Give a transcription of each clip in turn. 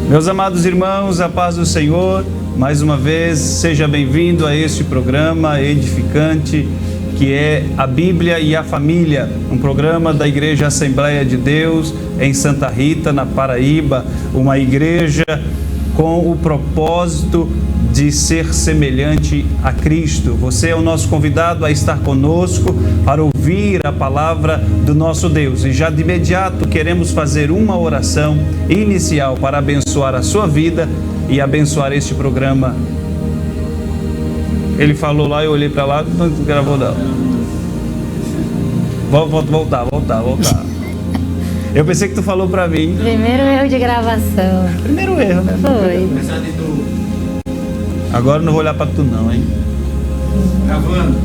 Meus amados irmãos, a paz do Senhor, mais uma vez, seja bem-vindo a este programa edificante que é a Bíblia e a Família, um programa da Igreja Assembleia de Deus em Santa Rita, na Paraíba, uma igreja com o propósito de ser semelhante a Cristo. Você é o nosso convidado a estar conosco para ouvir a palavra do nosso Deus. E já de imediato queremos fazer uma oração inicial para abençoar a sua vida e abençoar este programa. Ele falou lá, eu olhei para lá, não gravou não. Voltar. Eu pensei que tu falou para mim. Primeiro erro de gravação. Primeiro erro, né? Foi. Agora não vou olhar para tu não, hein? Gravando.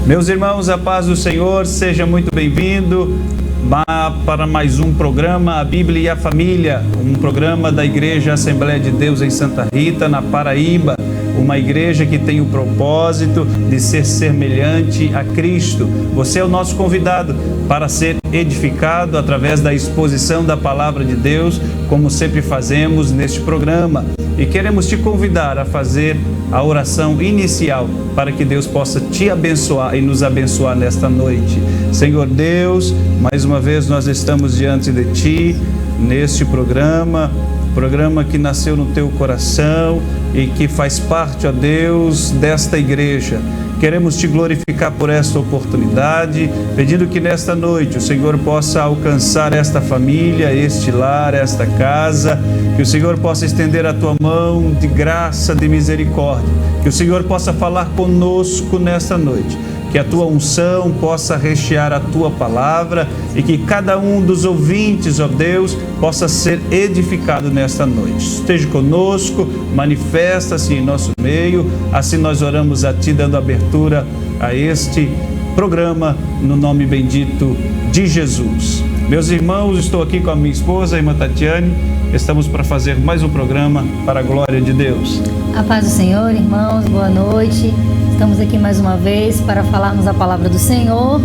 Meus irmãos, a paz do Senhor, seja muito bem-vindo para mais um programa, a Bíblia e a Família, um programa da Igreja Assembleia de Deus em Santa Rita, na Paraíba, uma igreja que tem o propósito de ser semelhante a Cristo. Você é o nosso convidado para ser edificado através da exposição da Palavra de Deus, como sempre fazemos neste programa. E queremos te convidar a fazer a oração inicial para que Deus possa te abençoar e nos abençoar nesta noite. Senhor Deus, mais uma vez nós estamos diante de Ti, neste programa que nasceu no Teu coração e que faz parte, ó Deus, desta igreja. Queremos Te glorificar por esta oportunidade, pedindo que nesta noite o Senhor possa alcançar esta família, este lar, esta casa, que o Senhor possa estender a Tua mão de graça, de misericórdia, que o Senhor possa falar conosco nesta noite, que a Tua unção possa rechear a Tua palavra e que cada um dos ouvintes, ó Deus, possa ser edificado nesta noite. Esteja conosco, manifesta-se em nosso meio, assim nós oramos a Ti, dando abertura a este programa, no nome bendito de Jesus. Meus irmãos, estou aqui com a minha esposa, a irmã Tatiane, estamos para fazer mais um programa para a glória de Deus. A paz do Senhor, irmãos, boa noite. Estamos aqui mais uma vez para falarmos a palavra do Senhor,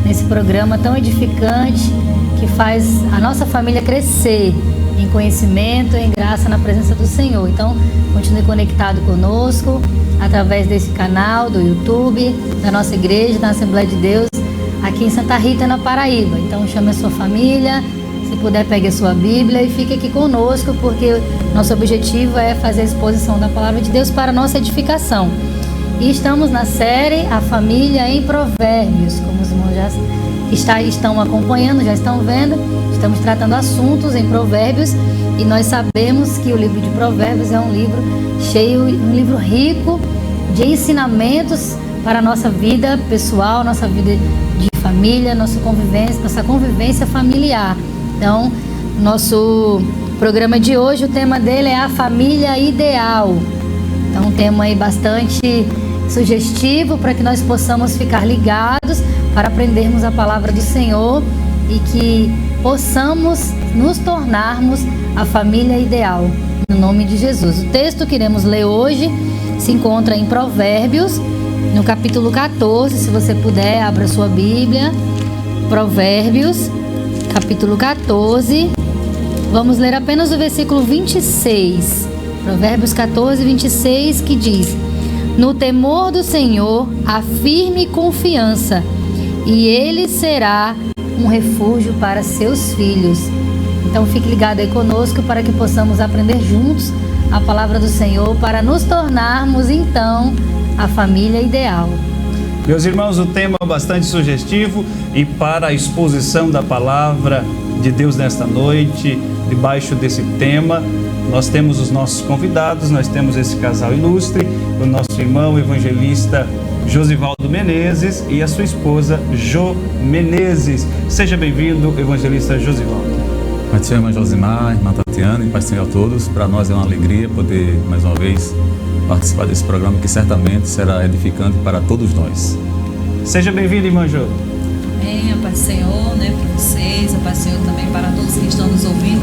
nesse programa tão edificante que faz a nossa família crescer em conhecimento, em graça, na presença do Senhor. Então, continue conectado conosco através desse canal do YouTube, da nossa igreja, da Assembleia de Deus, aqui em Santa Rita, na Paraíba. Então, chame a sua família, se puder, pegue a sua Bíblia e fique aqui conosco, porque nosso objetivo é fazer a exposição da palavra de Deus para a nossa edificação. E estamos na série A Família em Provérbios, como os irmãos já estão acompanhando, já estão vendo. Estamos tratando assuntos em Provérbios e nós sabemos que o livro de Provérbios é um livro um livro rico de ensinamentos para a nossa vida pessoal, nossa vida de família, nossa convivência familiar. Então, nosso programa de hoje, o tema dele é a família ideal. Então, um tema aí bastante sugestivo para que nós possamos ficar ligados para aprendermos a palavra do Senhor e que possamos nos tornarmos a família ideal, no nome de Jesus. O texto que iremos ler hoje se encontra em Provérbios, no capítulo 14, se você puder, abra sua Bíblia. Provérbios, capítulo 14, vamos ler apenas o versículo 26. Provérbios 14, 26, que diz: No temor do Senhor há firme confiança, e Ele será um refúgio para seus filhos. Então fique ligado aí conosco para que possamos aprender juntos a palavra do Senhor, para nos tornarmos então a família ideal. Meus irmãos, o tema é bastante sugestivo e para a exposição da palavra de Deus nesta noite, debaixo desse tema, nós temos os nossos convidados, nós temos esse casal ilustre, o nosso irmão evangelista Josivaldo Menezes e a sua esposa Jo Menezes. Seja bem-vindo, evangelista Josivaldo. Pai do Senhor, irmã Josimar, irmã Tatiana, e Pai do Senhor a todos. Para nós é uma alegria poder, mais uma vez, participar desse programa que certamente será edificante para todos nós. Seja bem-vindo, irmã Jo. Amém, a paz do Senhor, para vocês, a paz do Senhor também para todos que estão nos ouvindo.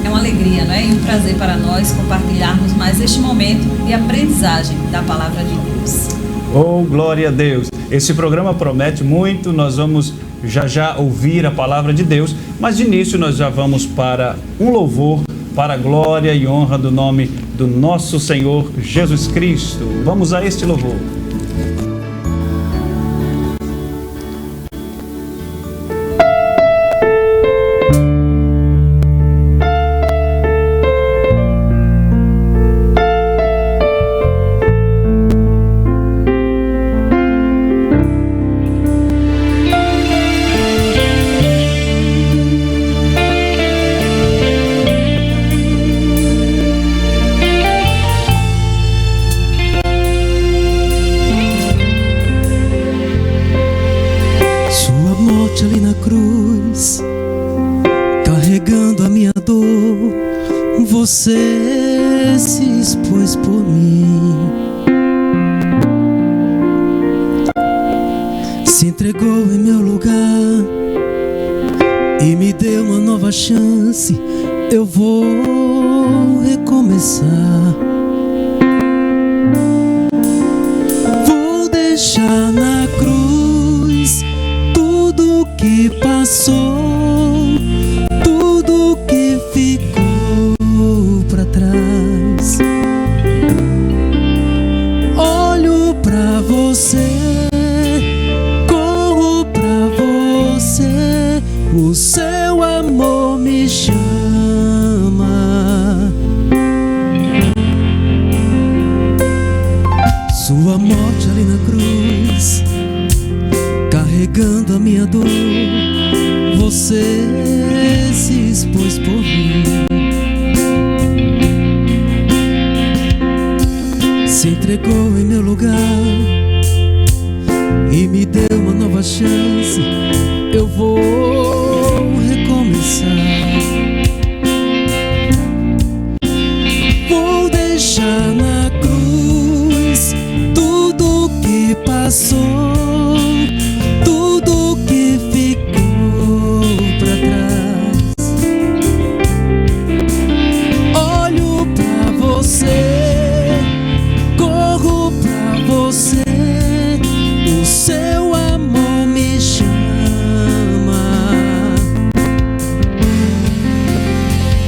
É uma alegria, e um prazer para nós compartilharmos mais este momento de aprendizagem da palavra de Deus. Oh, glória a Deus! Esse programa promete muito, nós vamos já ouvir a palavra de Deus, mas de início nós já vamos para um louvor para a glória e honra do nome do nosso Senhor Jesus Cristo. Vamos a este louvor. Você se expôs por mim, se entregou em meu lugar e me deu uma nova chance. Eu vou recomeçar, vou deixar na cruz tudo que passou, tudo que ficou pra trás. Olho pra você, corro pra você, o seu amor me chama. Sua morte ali na cruz, carregando a minha dor, você se expôs por mim, se entregou em meu lugar e me deu uma nova chance. Eu vou recomeçar, vou deixar na cruz tudo que passou, tudo que ficou pra trás. Olho pra você, corro pra você, o seu amor me chama.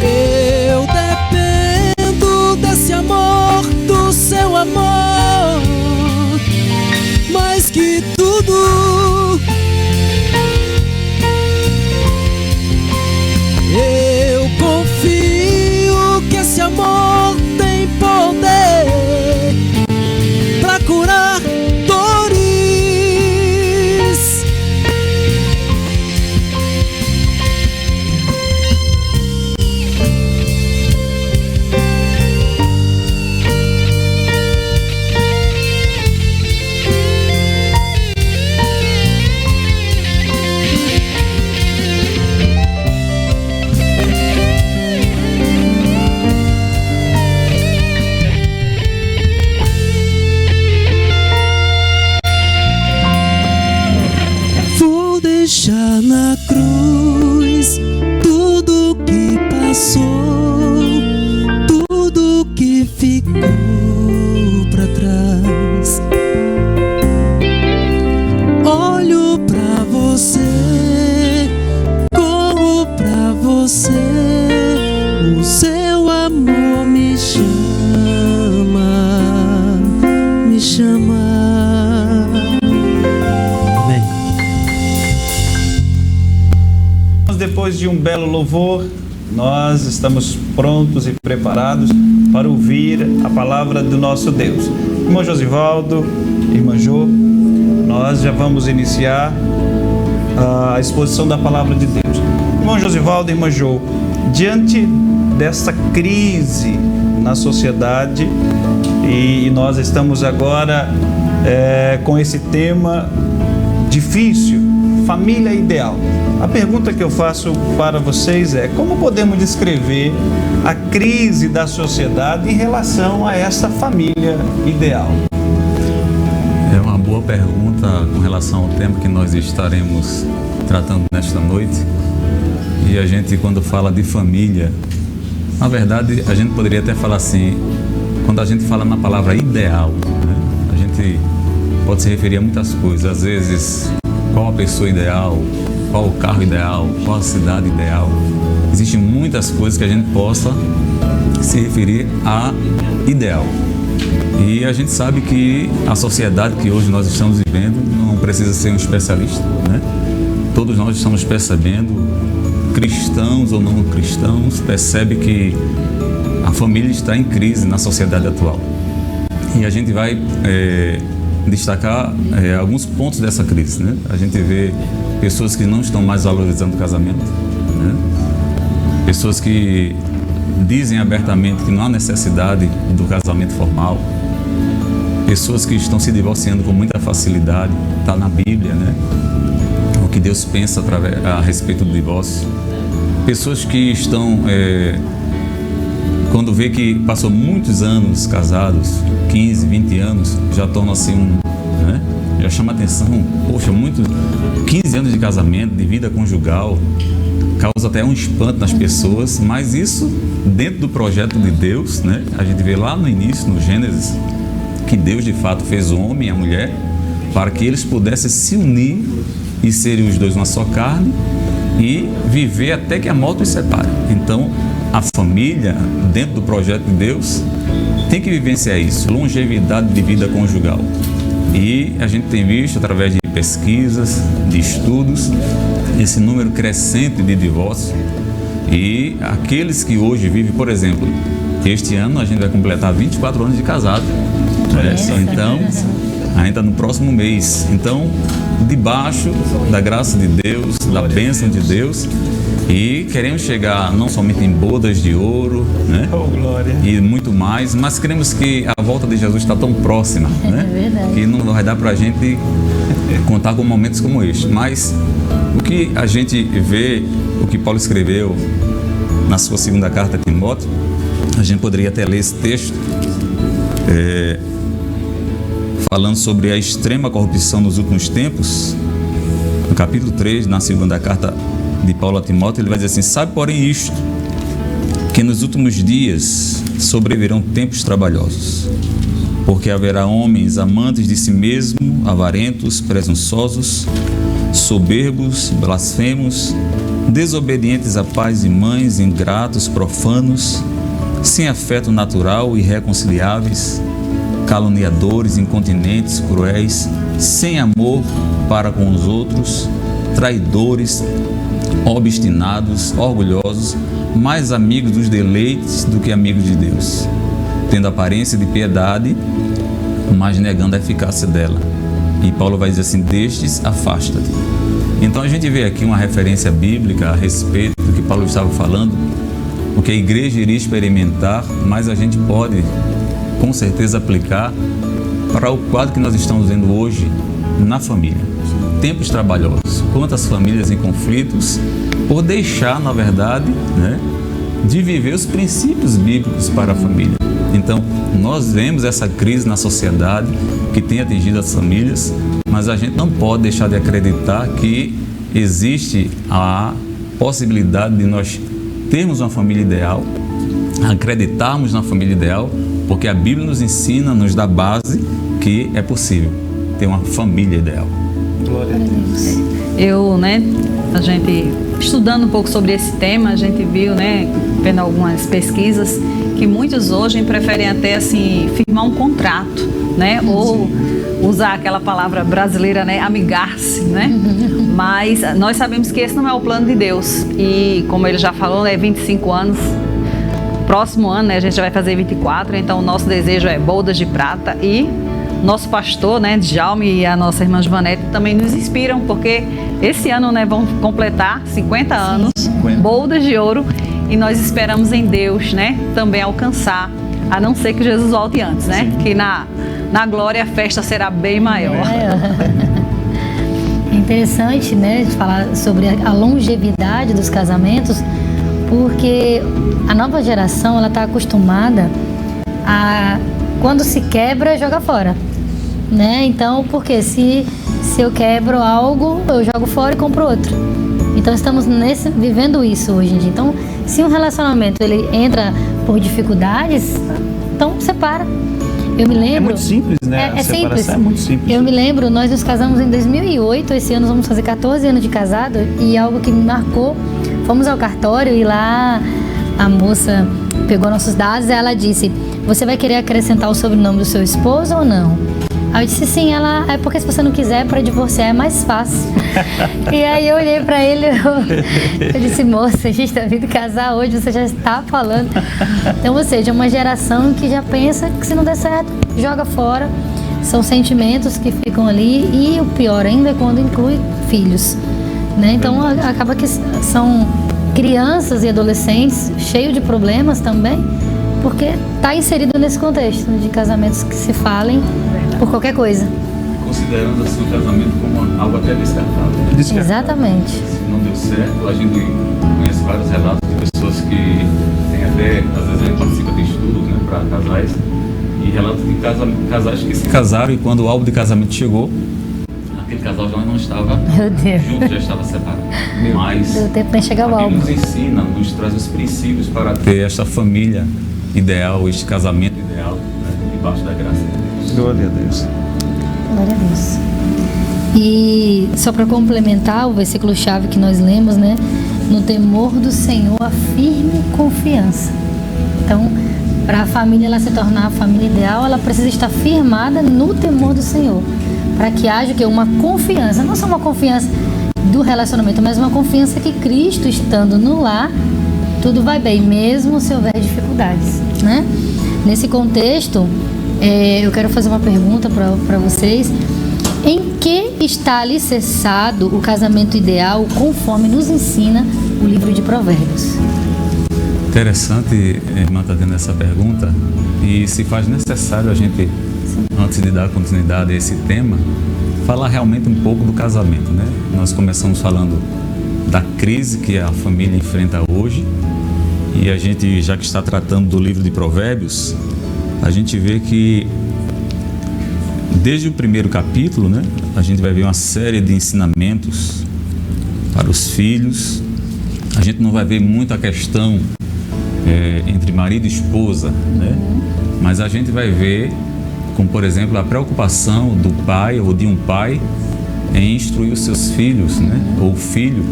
Eu dependo desse amor, do seu amor, mais que tudo. Eu confio que esse amor tem poder pra curar dores. Vou deixar na cruz tudo que passou, tudo que ficou pra trás. Olho pra você, corro pra você, o seu amor me chama, me chama. Amém. Depois de um belo louvor, nós estamos prontos e preparados para ouvir a palavra do nosso Deus. Irmão Josivaldo, irmã Jo, nós já vamos iniciar a exposição da palavra de Deus. Irmão Josivaldo, irmã Jo, diante dessa crise na sociedade, e nós estamos agora com esse tema difícil, família ideal. A pergunta que eu faço para vocês é: como podemos descrever a crise da sociedade em relação a essa família ideal? É uma boa pergunta com relação ao tema que nós estaremos tratando nesta noite. E a gente, quando fala de família, na verdade, a gente poderia até falar assim, quando a gente fala na palavra ideal, né, a gente pode se referir a muitas coisas. Às vezes, qual a pessoa ideal, qual o carro ideal, qual a cidade ideal. existem muitas coisas que a gente possa se referir a ideal. E a gente sabe que a sociedade que hoje nós estamos vivendo não precisa ser um especialista, né? Todos nós estamos percebendo, cristãos ou não cristãos, percebe que a família está em crise na sociedade atual. E a gente vai destacar alguns pontos dessa crise, né? A gente vê pessoas que não estão mais valorizando o casamento, né? Pessoas que dizem abertamente que não há necessidade do casamento formal, pessoas que estão se divorciando com muita facilidade, está na Bíblia, né? O que Deus pensa a respeito do divórcio. Pessoas que estão, quando vê que passou muitos anos casados, 15, 20 anos, já torna-se né? Já chama atenção, poxa, 15 anos de casamento, de vida conjugal, causa até um espanto nas pessoas, mas isso dentro do projeto de Deus, né? A gente vê lá no início, no Gênesis, que Deus de fato fez o homem e a mulher para que eles pudessem se unir e serem os dois uma só carne e viver até que a morte os separe. Então, a família, dentro do projeto de Deus, tem que vivenciar isso, longevidade de vida conjugal. E a gente tem visto, através de pesquisas, de estudos, esse número crescente de divórcios. E aqueles que hoje vivem, por exemplo, este ano a gente vai completar 24 anos de casado. Então, ainda no próximo mês. Então, debaixo da graça de Deus, da bênção de Deus, e queremos chegar não somente em bodas de ouro, né? E muito mais, mas queremos que a volta de Jesus está tão próxima, né? Que não vai dar para a gente contar com momentos como este. Mas o que a gente vê, o que Paulo escreveu na sua segunda carta a Timóteo, a gente poderia até ler esse texto, falando sobre a extrema corrupção nos últimos tempos. No capítulo 3, na segunda carta de Paulo a Timóteo, ele vai dizer assim: sabe, porém, isto, que nos últimos dias sobrevirão tempos trabalhosos, porque haverá homens amantes de si mesmo, avarentos, presunçosos, soberbos, blasfemos, desobedientes a pais e mães, ingratos, profanos, sem afeto natural, irreconciliáveis, caluniadores, incontinentes, cruéis, sem amor para com os outros, traidores, obstinados, orgulhosos, mais amigos dos deleites do que amigos de Deus, tendo aparência de piedade, mas negando a eficácia dela. E Paulo vai dizer assim: destes, afasta-te. Então a gente vê aqui uma referência bíblica a respeito do que Paulo estava falando, o que a igreja iria experimentar, mas a gente pode com certeza aplicar para o quadro que nós estamos vendo hoje na família. Tempos trabalhosos, quantas famílias em conflitos por deixar, na verdade, né, de viver os princípios bíblicos para a família. Então, nós vemos essa crise na sociedade que tem atingido as famílias, mas a gente não pode deixar de acreditar que existe a possibilidade de nós termos uma família ideal, acreditarmos na família ideal, porque a Bíblia nos ensina, nos dá base que é possível ter uma família ideal. Glória a Deus. A gente estudando um pouco sobre esse tema, a gente viu, vendo algumas pesquisas, que muitos hoje preferem até assim firmar um contrato, ou usar aquela palavra brasileira, amigar-se, Mas nós sabemos que esse não é o plano de Deus. E como ele já falou, 25 anos. Próximo ano, a gente já vai fazer 24, então o nosso desejo é bodas de prata. E nosso pastor, Djalme, e a nossa irmã Joanete também nos inspiram, porque esse ano, vão completar 50 anos, bodas de ouro, e nós esperamos em Deus, também alcançar, a não ser que Jesus volte antes, que na glória a festa será bem maior. É interessante, de falar sobre a longevidade dos casamentos, porque a nova geração, ela está acostumada a, quando se quebra, joga fora, Então, porque se eu quebro algo, eu jogo fora e compro outro. Então, estamos vivendo isso hoje em dia. Então, se um relacionamento ele entra por dificuldades, então separa. Eu me lembro... É muito simples, né? É A separação simples. é muito simples. Eu me lembro, nós nos casamos em 2008, esse ano vamos fazer 14 anos de casado, e algo que me marcou, fomos ao cartório e lá a moça pegou nossos dados e ela disse: você vai querer acrescentar o sobrenome do seu esposo ou não? Aí eu disse sim. Ela, é porque se você não quiser, para divorciar é mais fácil. E aí eu olhei para ele, eu disse: moça, a gente está vindo casar hoje, você já está falando. Então, ou seja, uma geração que já pensa que se não der certo, joga fora. São sentimentos que ficam ali, e o pior ainda é quando inclui filhos, né? Então acaba que são crianças e adolescentes cheios de problemas também, porque está inserido nesse contexto de casamentos que se falem por qualquer coisa. Considerando assim o casamento como algo até descartável. Exatamente. Se não deu certo, a gente conhece vários relatos de pessoas que têm até, às vezes a gente participa de estudos, né, para casais, e relatos de casais que se casaram e quando o álbum de casamento chegou, aquele casal já não estava Meu Deus. junto, já estava separado. Mas Deu tempo para chegar o a álbum. Bíblia nos ensina, nos traz os princípios para ter esta família ideal, este casamento ideal, né, debaixo da graça de Deus. Glória a Deus. Glória a Deus. E só para complementar o versículo-chave que nós lemos, né? No temor do Senhor, a firme confiança. Então, para a família ela se tornar a família ideal, ela precisa estar firmada no temor do Senhor. Para que haja que uma confiança, não só uma confiança do relacionamento, mas uma confiança que Cristo estando no lar, tudo vai bem, mesmo se houver dificuldades, né? Nesse contexto, eu quero fazer uma pergunta para vocês. Em que está alicerçado o casamento ideal, conforme nos ensina o livro de Provérbios? Interessante, irmã, está tendo essa pergunta, e se faz necessário a gente, antes de dar continuidade a esse tema, falar realmente um pouco do casamento, né? Nós começamos falando da crise que a família enfrenta hoje, e a gente, já que está tratando do livro de Provérbios, a gente vê que desde o primeiro capítulo, né, a gente vai ver uma série de ensinamentos para os filhos. A gente não vai ver muito a questão entre marido e esposa, né? Mas a gente vai ver, como por exemplo, a preocupação do pai ou de um pai em instruir os seus filhos, né, ou filho,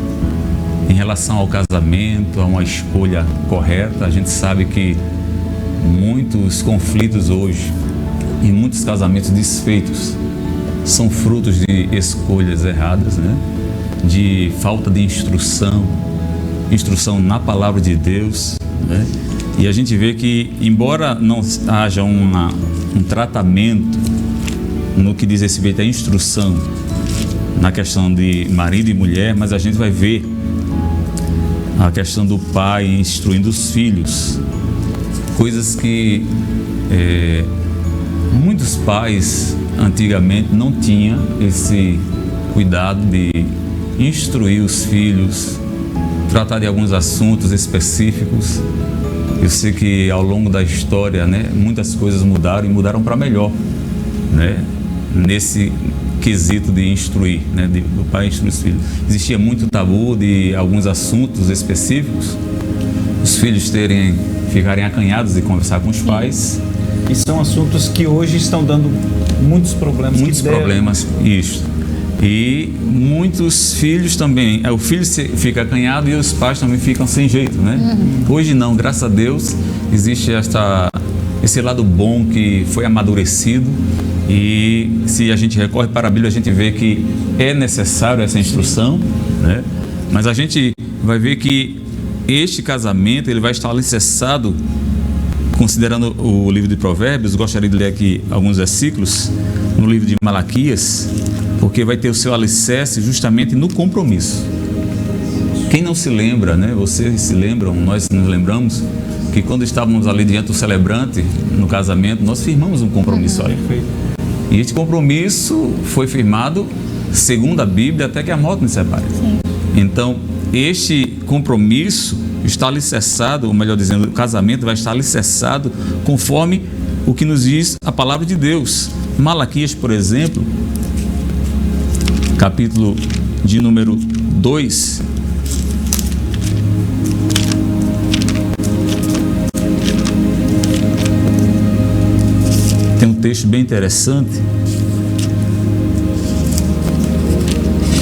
em relação ao casamento, a uma escolha correta. A gente sabe que muitos conflitos hoje e muitos casamentos desfeitos são frutos de escolhas erradas, né? De falta de instrução na palavra de Deus, né? E a gente vê que, embora não haja um tratamento no que diz respeito à instrução na questão de marido e mulher, mas a gente vai ver a questão do pai instruindo os filhos, coisas que muitos pais antigamente não tinham esse cuidado de instruir os filhos, tratar de alguns assuntos específicos. Eu sei que ao longo da história, né, muitas coisas mudaram e mudaram para melhor, né, nesse quesito de instruir, né, do pai instruir os filhos. Existia muito tabu de alguns assuntos específicos, os filhos ficarem acanhados de conversar com os pais. E são assuntos que hoje estão dando muitos problemas. Muitos problemas, isso. E muitos filhos também, o filho fica acanhado e os pais também ficam sem jeito, né? Hoje não, graças a Deus, existe esse lado bom que foi amadurecido, e se a gente recorre para a Bíblia, a gente vê que é necessário essa instrução, né? Mas a gente vai ver que este casamento ele vai estar alicerçado, considerando o livro de Provérbios. Gostaria de ler aqui alguns versículos no livro de Malaquias, porque vai ter o seu alicerce justamente no compromisso. Quem não se lembra, né? Vocês se lembram, nós nos lembramos que quando estávamos ali diante do celebrante no casamento, nós firmamos um compromisso ali. E este compromisso foi firmado, segundo a Bíblia, até que a morte nos separe. Então, este compromisso está alicerçado, ou melhor dizendo, o casamento vai estar alicerçado conforme o que nos diz a palavra de Deus. Malaquias, por exemplo, capítulo de número 2, tem um texto bem interessante.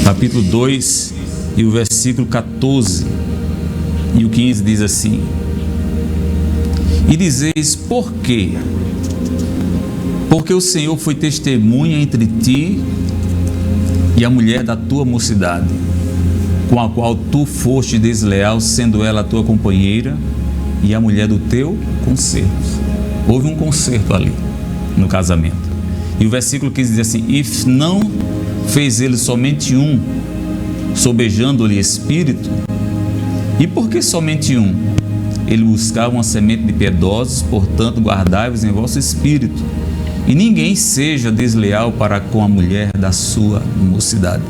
Capítulo 2 e o versículo 14 e o 15 diz assim: E dizeis, por quê? Porque o Senhor foi testemunha entre ti e a mulher da tua mocidade, com a qual tu foste desleal, sendo ela a tua companheira e a mulher do teu concerto. Houve um concerto ali no casamento. E o versículo 15 diz assim: E não fez ele somente um, sobejando-lhe espírito? E por que somente um? Ele buscava uma semente de piedosos, portanto guardai-vos em vosso espírito, e ninguém seja desleal para com a mulher da sua mocidade.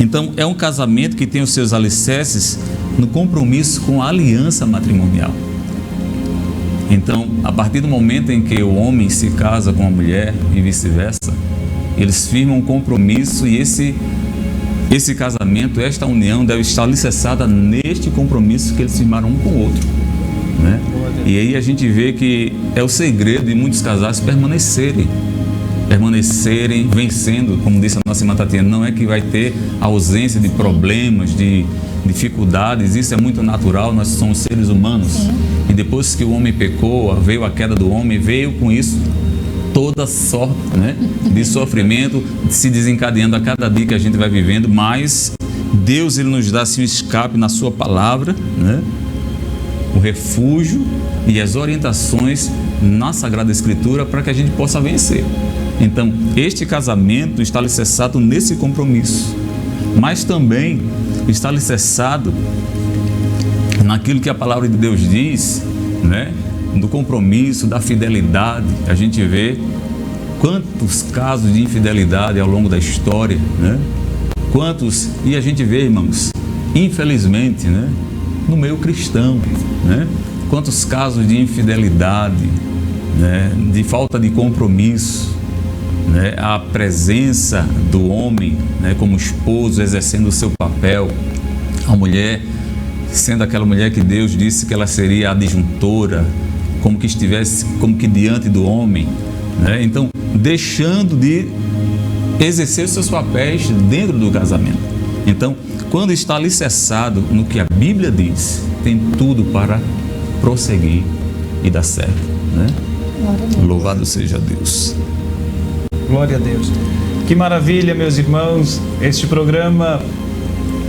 Então é um casamento que tem os seus alicerces no compromisso com a aliança matrimonial. Então, a partir do momento em que o homem se casa com a mulher e vice-versa, eles firmam um compromisso, e esse casamento, esta união deve estar alicerçada neste compromisso que eles firmaram um com o outro, né? E aí a gente vê que é o segredo de muitos casais permanecerem vencendo, como disse a nossa irmã Tatiana. Não é que vai ter ausência de problemas, de dificuldades, isso é muito natural, nós somos seres humanos. Sim. E depois que o homem pecou, veio a queda do homem, veio com isso toda sorte, né, de sofrimento se desencadeando a cada dia que a gente vai vivendo, mas Deus, ele nos dá assim um escape na sua palavra, né, o refúgio e as orientações na Sagrada Escritura para que a gente possa vencer. Então, este casamento está alicerçado nesse compromisso, mas também está alicerçado naquilo que a palavra de Deus diz, né, do compromisso, da fidelidade. A gente vê quantos casos de infidelidade ao longo da história, né? E a gente vê, irmãos, infelizmente, né, no meio cristão, né, quantos casos de infidelidade, né, de falta de compromisso, né, a presença do homem, né, como esposo exercendo o seu papel, a mulher sendo aquela mulher que Deus disse que ela seria a adjuntora, como que estivesse, como que diante do homem, né? Então, deixando de exercer seus papéis dentro do casamento. Então, quando está alicerçado no que a Bíblia diz, tem tudo para prosseguir e dar certo, né? Louvado seja Deus. Glória a Deus. Que maravilha, meus irmãos, este programa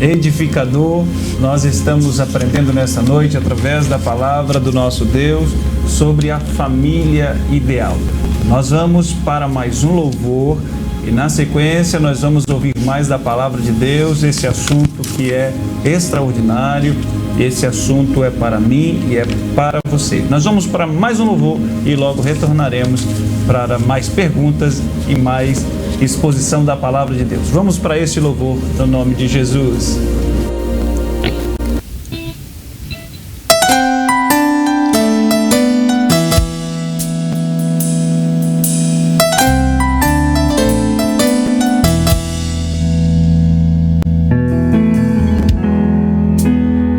edificador. Nós estamos aprendendo nessa noite, através da palavra do nosso Deus, sobre a família ideal. Nós vamos para mais um louvor e na sequência nós vamos ouvir mais da palavra de Deus, esse assunto que é extraordinário. Esse assunto é para mim e é para você. Nós vamos para mais um louvor e logo retornaremos para mais perguntas e mais exposição da palavra de Deus. Vamos para este louvor no nome de Jesus.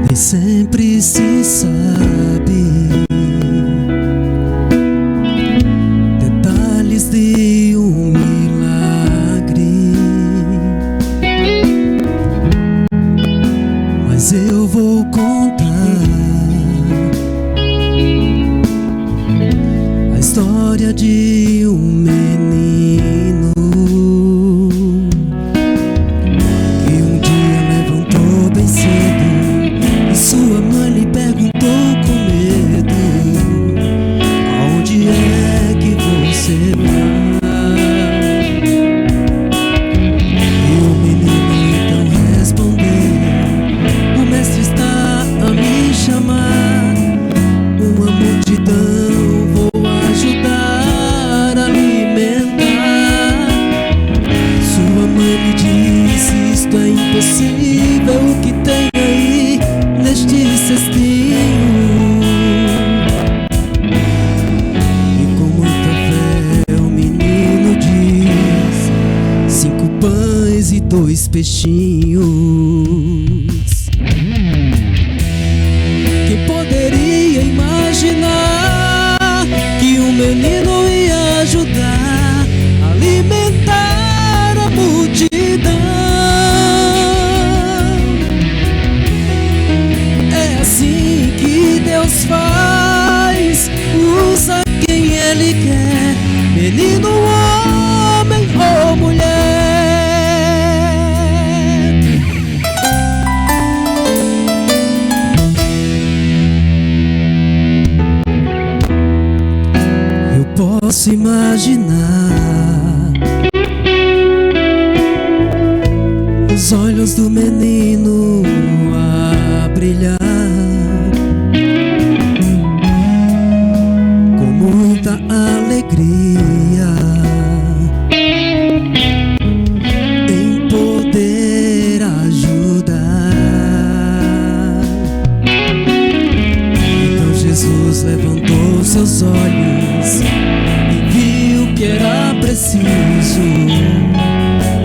Nem sempre se sabe detalhes de um milagre, mas eu vou contar a história de um menino que um dia levantou bem cedo. Sua mãe lhe perguntou com medo: aonde é que você vai? E o menino então respondeu: o mestre está a me chamar, uma multidão vou ajudar a alimentar. Sua mãe lhe disse: isto é impossível, o que tem aí neste cestinho? E com muita fé o menino diz: 5 pães e 2 peixinhos. Quem poderia imaginar que um menino ia ajudar posso imaginar os olhos do menino a brilhar com muita alegria em poder ajudar. Então Jesus levantou seus olhos e viu que era preciso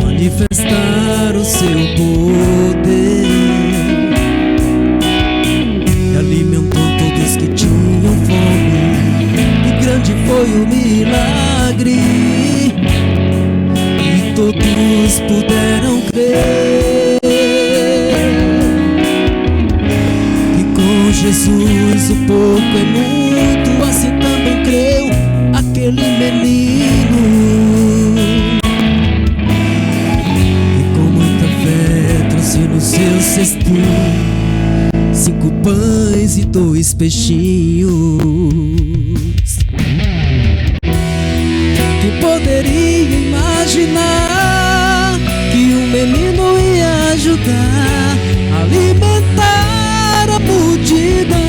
manifestar o seu poder, e alimentou todos que tinham fome, e grande foi o milagre, e todos puderam crer que com Jesus o pouco é muito. Assim também creu aquele menino, no seu cestinho 5 pães e 2 peixinhos. Quem poderia imaginar que um menino ia ajudar a alimentar a multidão?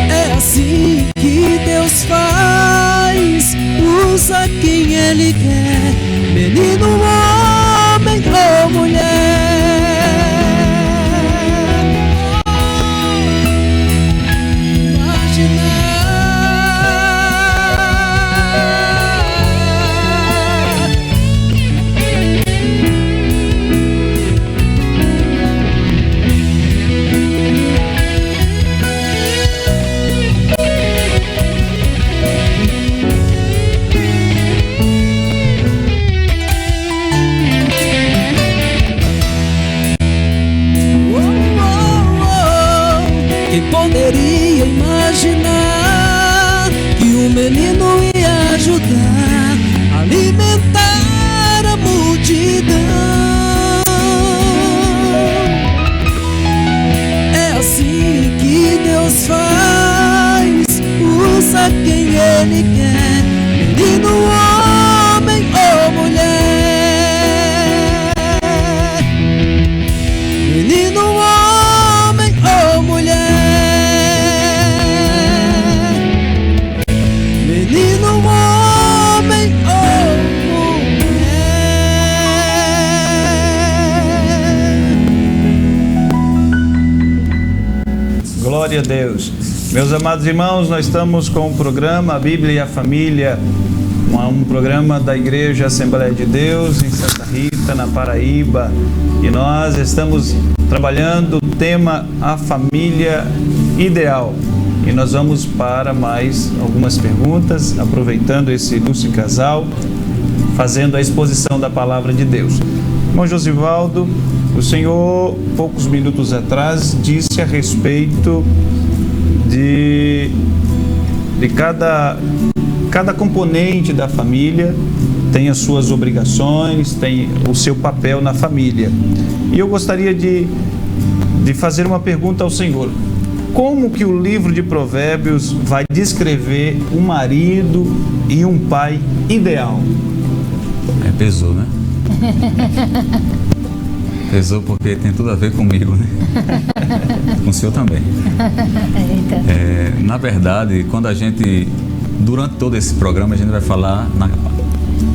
É assim que Deus faz, usa quem Ele quer, menino, homem ou mulher. Quem poderia imaginar que o menino ia ajudar a alimentar a multidão? É assim que Deus faz, usa quem Ele quer, menino, homem ou mulher. Menino, homem ou mulher. Glória a Deus. Meus amados irmãos, nós estamos com o programa A Bíblia e a Família, um programa da Igreja Assembleia de Deus em Santa Rita, na Paraíba, e nós estamos trabalhando o tema A Família Ideal. E nós vamos para mais algumas perguntas, aproveitando esse ilustre casal, fazendo a exposição da Palavra de Deus. Irmão Josivaldo, o senhor, poucos minutos atrás, disse a respeito de cada componente da família tem as suas obrigações, tem o seu papel na família. E eu gostaria de fazer uma pergunta ao senhor. Como que o livro de Provérbios vai descrever um marido e um pai ideal? Pesou, né? Pesou porque tem tudo a ver comigo, né? Com o senhor também. Na verdade, quando a gente, durante todo esse programa, a gente vai falar na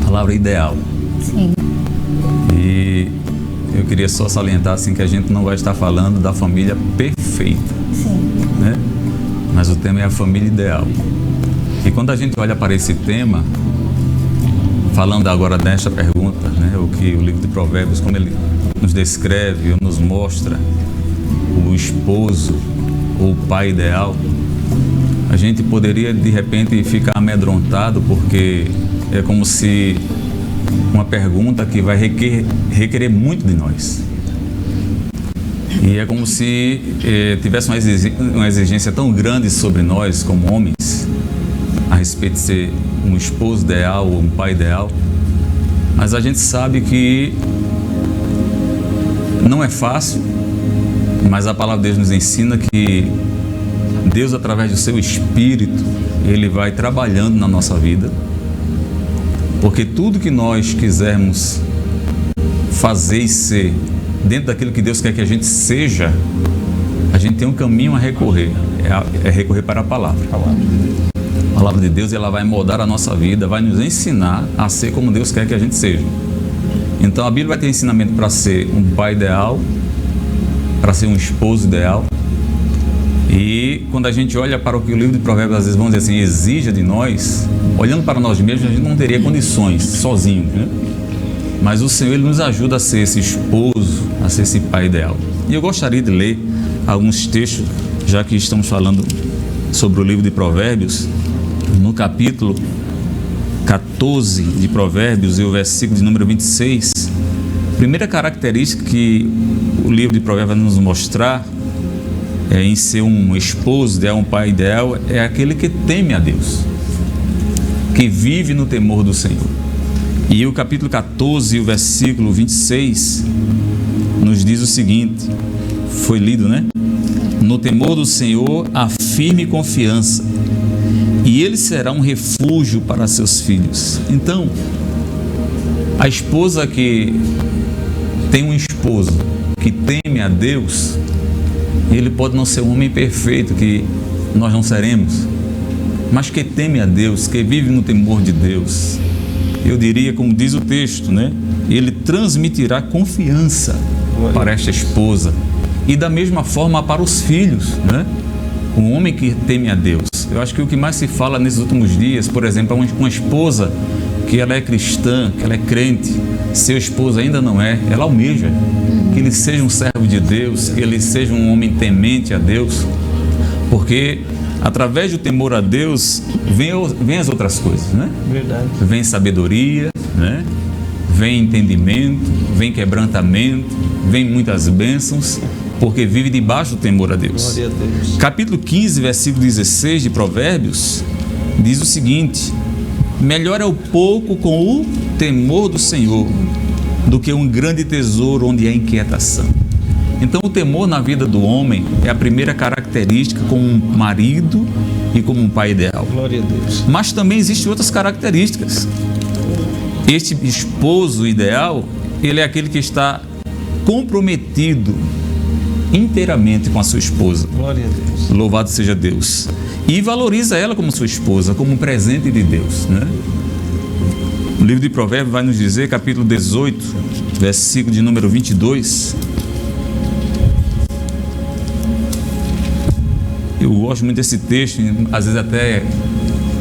palavra ideal. Sim. E eu queria só salientar assim, que a gente não vai estar falando da família perfeita. Sim. Né? Mas o tema é a família ideal. E quando a gente olha para esse tema, falando agora desta pergunta, né, o que o livro de Provérbios, como ele nos descreve ou nos mostra o esposo ou o pai ideal, a gente poderia de repente ficar amedrontado, porque é como se uma pergunta que vai requerer muito de nós. E é como se tivesse uma exigência tão grande sobre nós como homens a respeito de ser um esposo ideal ou um pai ideal. Mas a gente sabe que não é fácil, mas a palavra de Deus nos ensina que Deus, através do seu Espírito, Ele vai trabalhando na nossa vida, porque tudo que nós quisermos fazer e ser dentro daquilo que Deus quer que a gente seja, a gente tem um caminho a recorrer, é recorrer para a palavra. A palavra de Deus, ela vai moldar a nossa vida, vai nos ensinar a ser como Deus quer que a gente seja. Então a Bíblia vai ter ensinamento para ser um pai ideal, para ser um esposo ideal. E quando a gente olha para o que o livro de Provérbios, às vezes, vamos dizer assim, exige de nós, olhando para nós mesmos, a gente não teria condições sozinho, né? Mas o Senhor, Ele nos ajuda a ser esse esposo, a ser esse pai ideal. E eu gostaria de ler alguns textos, já que estamos falando sobre o livro de Provérbios, no capítulo 14 de Provérbios e o versículo de número 26. A primeira característica que o livro de Provérbios vai nos mostrar em ser um esposo ideal, um pai ideal, é aquele que teme a Deus, que vive no temor do Senhor. E o capítulo 14, o versículo 26, nos diz o seguinte, foi lido, né? No temor do Senhor há firme confiança, e Ele será um refúgio para seus filhos. Então, a esposa que tem um esposo que teme a Deus, ele pode não ser um homem perfeito, que nós não seremos, mas que teme a Deus, que vive no temor de Deus, eu diria, como diz o texto, né? Ele transmitirá confiança para esta esposa, e da mesma forma para os filhos, né? Um homem que teme a Deus. Eu acho que o que mais se fala nesses últimos dias, por exemplo, é uma esposa que ela é cristã, que ela é crente, seu esposo ainda não é, ela almeja que ele seja um servo de Deus, que ele seja um homem temente a Deus, porque através do temor a Deus vem as outras coisas, né? Verdade. Vem sabedoria, né? Vem entendimento, vem quebrantamento, vem muitas bênçãos, porque vive debaixo do temor a Deus. Glória a Deus. Capítulo 15, versículo 16 de Provérbios, diz o seguinte: melhor é o pouco com o temor do Senhor do que um grande tesouro onde há inquietação. Então o temor na vida do homem é a primeira característica como um marido e como um pai ideal. Glória a Deus. Mas também existem outras características. Este esposo ideal, ele é aquele que está comprometido inteiramente com a sua esposa. Glória a Deus. Louvado seja Deus. E valoriza ela como sua esposa, como um presente de Deus, né? O livro de Provérbios vai nos dizer, capítulo 18, versículo de número 22. Eu gosto muito desse texto, às vezes até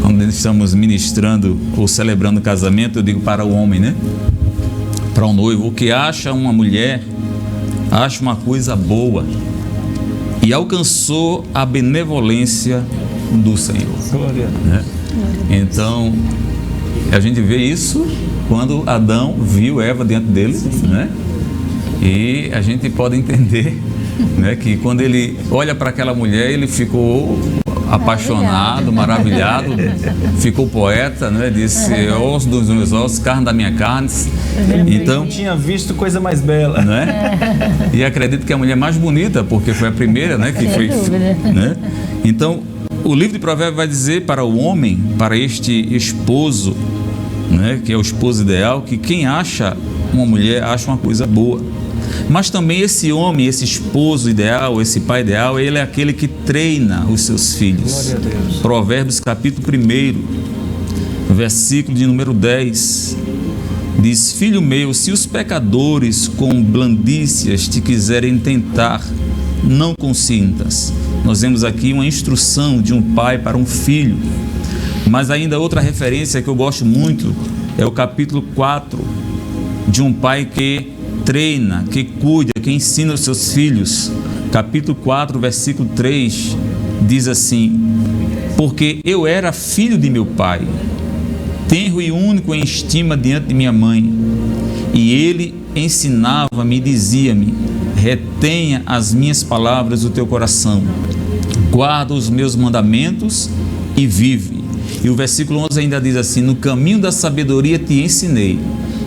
quando estamos ministrando ou celebrando o casamento, eu digo para o homem, né? Para o noivo, o que acha uma mulher, acha uma coisa boa e alcançou a benevolência do Senhor. Glória. Né? Então, a gente vê isso quando Adão viu Eva dentro dele, né? E a gente pode entender, né, que quando ele olha para aquela mulher, ele ficou apaixonado, maravilhado, ficou poeta, né? Disse, osso dos meus ossos, carne da minha carne. Então, não tinha visto coisa mais bela, né? E acredito que é a mulher mais bonita, porque foi a primeira, né, que foi, né? Então, o livro de Provérbios vai dizer para o homem, para este esposo, né, que é o esposo ideal, que quem acha uma mulher acha uma coisa boa. Mas também esse homem, esse esposo ideal, esse pai ideal, ele é aquele que treina os seus filhos. Glória a Deus. Provérbios capítulo 1, versículo de número 10, diz: filho meu, se os pecadores com blandícias te quiserem tentar, não consintas. Nós vemos aqui uma instrução de um pai para um filho. Mas ainda outra referência que eu gosto muito é o capítulo 4, de um pai que treina, que cuida, que ensina os seus filhos. Capítulo 4, versículo 3, diz assim: porque eu era filho de meu pai, tenro e único em estima diante de minha mãe, e ele ensinava-me e dizia-me: retenha as minhas palavras do teu coração, guarda os meus mandamentos e vive. E o versículo 11 ainda diz assim: no caminho da sabedoria te ensinei,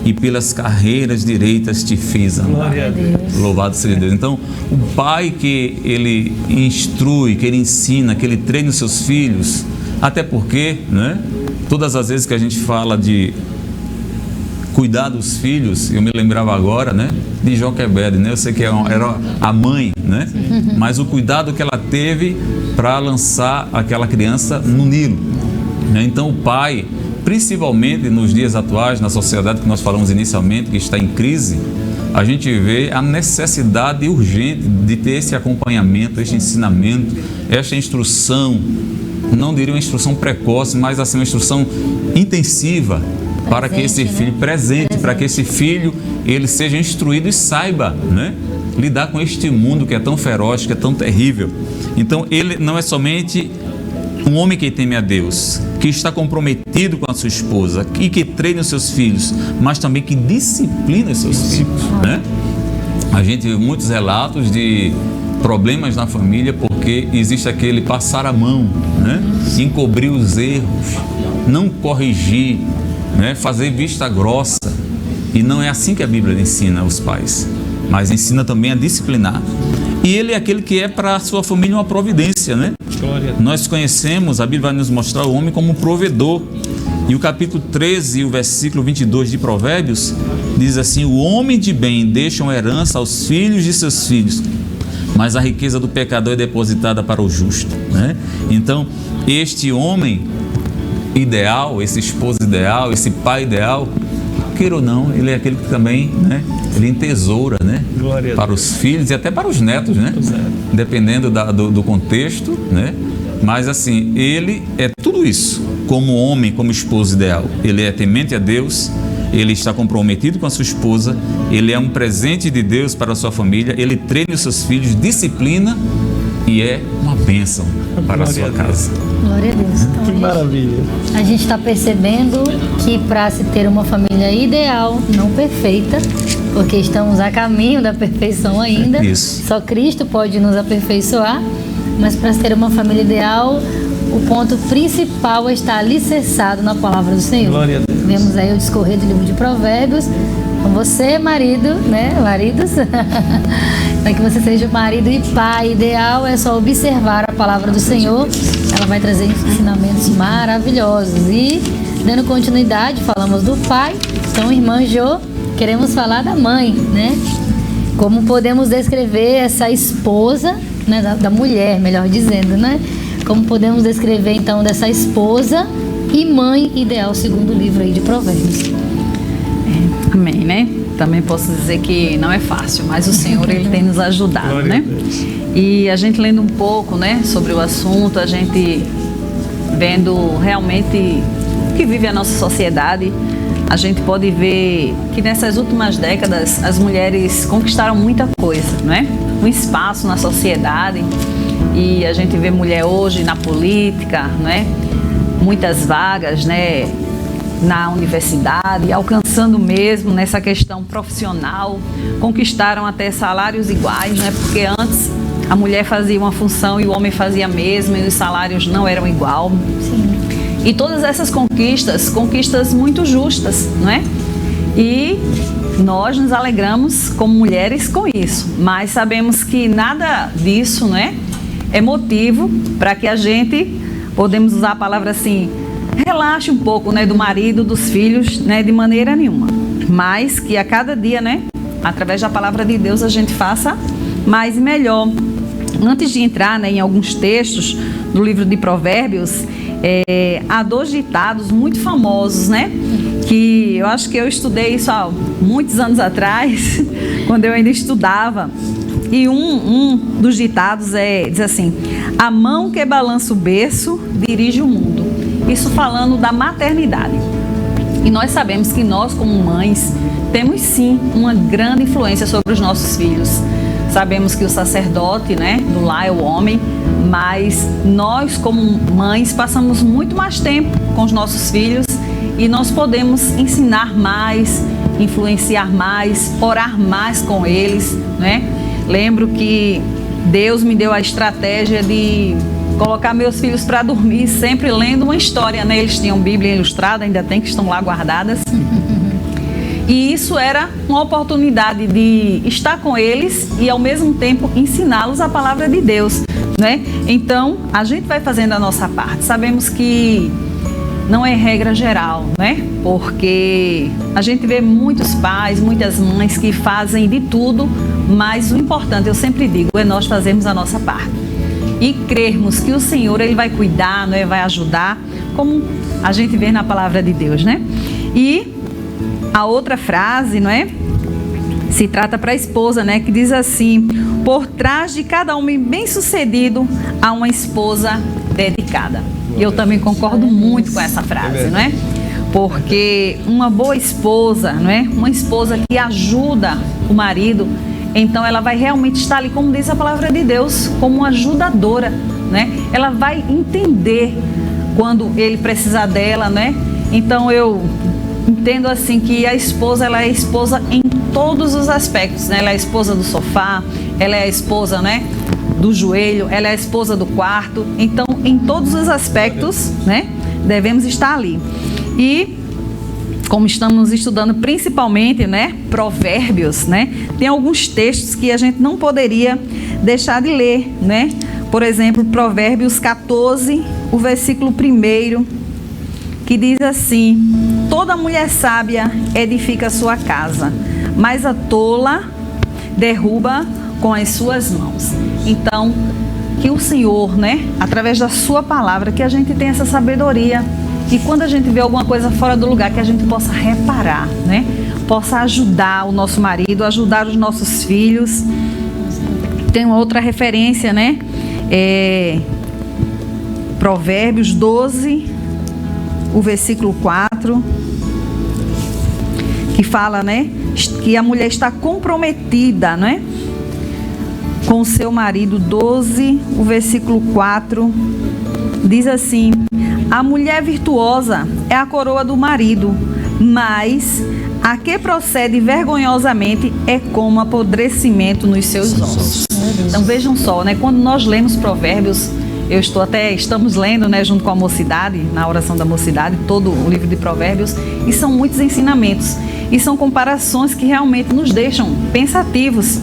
e pelas carreiras direitas te fiz andar. Glória a Deus. Louvado seja Deus. Então, o pai que ele instrui, que ele ensina, que ele treina os seus filhos, até porque, né, todas as vezes que a gente fala de cuidar dos filhos, eu me lembrava agora, né, de Joquebede, né? Eu sei que era a mãe, né? Mas o cuidado que ela teve para lançar aquela criança no Nilo, né? Então o pai, principalmente nos dias atuais, na sociedade que nós falamos inicialmente, que está em crise, a gente vê a necessidade urgente de ter esse acompanhamento, este ensinamento, esta instrução, não diria uma instrução precoce, mas assim uma instrução intensiva, para que esse filho, presente, para que esse filho, ele seja instruído e saiba, né, lidar com este mundo que é tão feroz, que é tão terrível. Então ele não é somente um homem que teme a Deus, que está comprometido com a sua esposa e que treina os seus filhos, mas também que disciplina os seus filhos, né? A gente viu muitos relatos de problemas na família porque existe aquele passar a mão, né? Encobrir os erros, não corrigir, né? Fazer vista grossa. E não é assim que a Bíblia ensina os pais, mas ensina também a disciplinar. E ele é aquele que é para a sua família uma providência, né? Nós conhecemos, a Bíblia vai nos mostrar o homem como um provedor. E o capítulo 13 e o versículo 22 de Provérbios diz assim: o homem de bem deixa uma herança aos filhos de seus filhos, mas a riqueza do pecador é depositada para o justo, né? Então, este homem ideal, esse esposo ideal, esse pai ideal, queira ou não, ele é aquele que também, né, ele entesoura, né, para os filhos e até para os netos, né, dependendo do contexto, né, mas assim, ele é tudo isso, como homem, como esposo ideal. Ele é temente a Deus, ele está comprometido com a sua esposa, ele é um presente de Deus para a sua família, ele treina os seus filhos, disciplina e é uma bênção para a sua casa. Glória a Deus. Então, Que maravilha. A gente está percebendo que para se ter uma família ideal, não perfeita, porque estamos a caminho da perfeição ainda, Isso. só Cristo pode nos aperfeiçoar, mas para se ter uma família ideal, o ponto principal é estar alicerçado na palavra do Senhor. Glória a Deus. Vemos aí o discorrer do livro de Provérbios. Com você, marido, né, maridos, para que você seja marido e pai ideal, é só observar a palavra do Senhor. Ela vai trazer ensinamentos maravilhosos. E, dando continuidade, falamos do pai. Então, irmã Jo, queremos falar da mãe, né? Como podemos descrever essa esposa, né, da mulher, melhor dizendo, né? Como podemos descrever, então, dessa esposa e mãe ideal, segundo o livro aí de Provérbios. Amém, né? Também posso dizer que não é fácil, mas o Senhor, Ele tem nos ajudado, Glória né? a Deus. E a gente lendo um pouco, né, sobre o assunto, a gente vendo realmente o que vive a nossa sociedade, a gente pode ver que nessas últimas décadas as mulheres conquistaram muita coisa, não é? Um espaço na sociedade, e a gente vê mulher hoje na política, não é? Muitas vagas, né, na universidade, alcançando mesmo nessa questão profissional, conquistaram até salários iguais, né? Porque antes a mulher fazia uma função e o homem fazia a mesma e os salários não eram igual. Sim. E todas essas conquistas muito justas, não é? E nós nos alegramos como mulheres com isso, mas sabemos que nada disso, não é? É motivo para que a gente, podemos usar a palavra assim, relaxe um pouco, né, do marido, dos filhos, né, de maneira nenhuma. Mas que a cada dia, né, através da palavra de Deus, a gente faça mais e melhor. Antes de entrar, né, em alguns textos do livro de Provérbios, há 2 ditados muito famosos, né, que eu acho que eu estudei isso há muitos anos atrás, quando eu ainda estudava. E um dos ditados diz assim: a mão que balança o berço dirige o mundo. Isso falando da maternidade. E nós sabemos que nós, como mães, temos sim uma grande influência sobre os nossos filhos. Sabemos que o sacerdote, né, do lar é o homem, mas nós, como mães, passamos muito mais tempo com os nossos filhos e nós podemos ensinar mais, influenciar mais, orar mais com eles, né? Lembro que Deus me deu a estratégia de colocar meus filhos para dormir sempre lendo uma história, né? Eles tinham Bíblia ilustrada, ainda tem, que estão lá guardadas. E isso era uma oportunidade de estar com eles e ao mesmo tempo ensiná-los a palavra de Deus, né? Então, a gente vai fazendo a nossa parte. Sabemos que não é regra geral, né? Porque a gente vê muitos pais, muitas mães que fazem de tudo, mas o importante, eu sempre digo, é nós fazermos a nossa parte. E crermos que o Senhor, Ele vai cuidar, né? Vai ajudar, como a gente vê na palavra de Deus, né? E a outra frase, não é? Se trata para a esposa, né? Que diz assim: por trás de cada homem bem-sucedido há uma esposa dedicada. E eu também concordo muito com essa frase, não é? Porque uma boa esposa, não é? Uma esposa que ajuda o marido, então ela vai realmente estar ali, como diz a palavra de Deus, como uma ajudadora, né? Ela vai entender quando ele precisar dela, né? Então eu entendo assim que a esposa, ela é esposa em todos os aspectos, né? Ela é a esposa do sofá, ela é a esposa, né, do joelho, ela é a esposa do quarto. Então, em todos os aspectos, né, devemos estar ali. E como estamos estudando principalmente, né, Provérbios, né, tem alguns textos que a gente não poderia deixar de ler, né? Por exemplo, Provérbios 14, o versículo 1, que diz assim: toda mulher sábia edifica sua casa, mas a tola derruba com as suas mãos. Então, que o Senhor, né, através da sua palavra, que a gente tenha essa sabedoria, e quando a gente vê alguma coisa fora do lugar, que a gente possa reparar, né, possa ajudar o nosso marido, ajudar os nossos filhos. Tem uma outra referência, né, Provérbios 12, o versículo 4, que fala, né, que a mulher está comprometida, né, com o seu marido. 12, o versículo 4, diz assim: a mulher virtuosa é a coroa do marido, mas a que procede vergonhosamente é como apodrecimento nos seus ossos. Então vejam só, né, quando nós lemos Provérbios, estamos lendo, né, junto com a mocidade, na oração da mocidade, todo o livro de Provérbios, e são muitos ensinamentos, e são comparações que realmente nos deixam pensativos,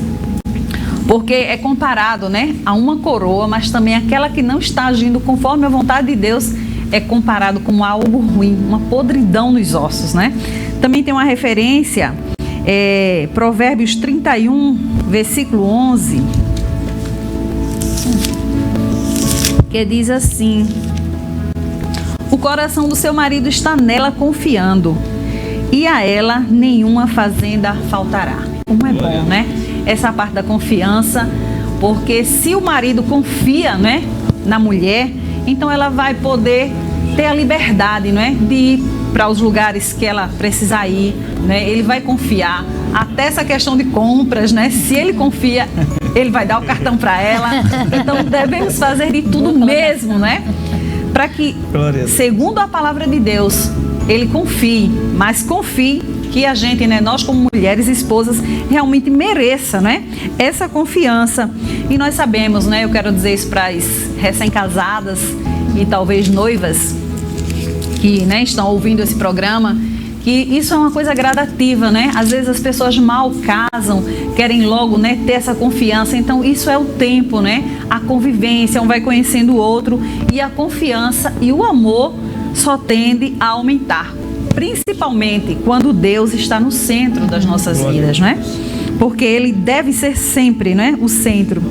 porque é comparado, né, a uma coroa, mas também aquela que não está agindo conforme a vontade de Deus é comparado com algo ruim, uma podridão nos ossos, né? Também tem uma referência, Provérbios 31, versículo 11, que diz assim: o coração do seu marido está nela confiando, e a ela nenhuma fazenda faltará. Como é bom, né? Essa parte da confiança, porque se o marido confia, né, na mulher, então ela vai poder ter a liberdade, né, de ir para os lugares que ela precisar ir, né? Ele vai confiar. Até essa questão de compras, né? Se ele confia, ele vai dar o cartão para ela. Então devemos fazer de tudo mesmo, né? Para que, segundo a palavra de Deus, ele confie, mas confie que a gente, né, nós como mulheres, esposas, realmente mereça, né, essa confiança. E nós sabemos, né, eu quero dizer isso para as recém-casadas e talvez noivas que, né, estão ouvindo esse programa, que isso é uma coisa gradativa, né? Às vezes as pessoas mal casam, querem logo, né, ter essa confiança. Então isso é o tempo, né? A convivência, um vai conhecendo o outro, e a confiança e o amor só tende a aumentar, principalmente quando Deus está no centro das nossas vidas, né? Porque Ele deve ser sempre, né, o centro.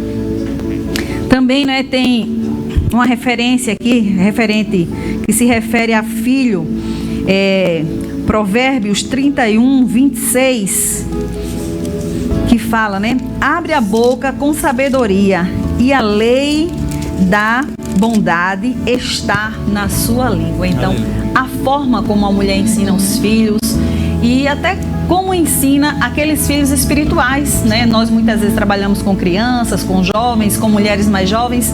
Também, né, tem uma referência aqui, referente, que se refere a filho, Provérbios 31, 26, que fala, né? Abre a boca com sabedoria, e a lei da bondade está na sua língua. Então, a forma como a mulher ensina os filhos, e até como ensina aqueles filhos espirituais, né? Nós muitas vezes trabalhamos com crianças, com jovens, com mulheres mais jovens,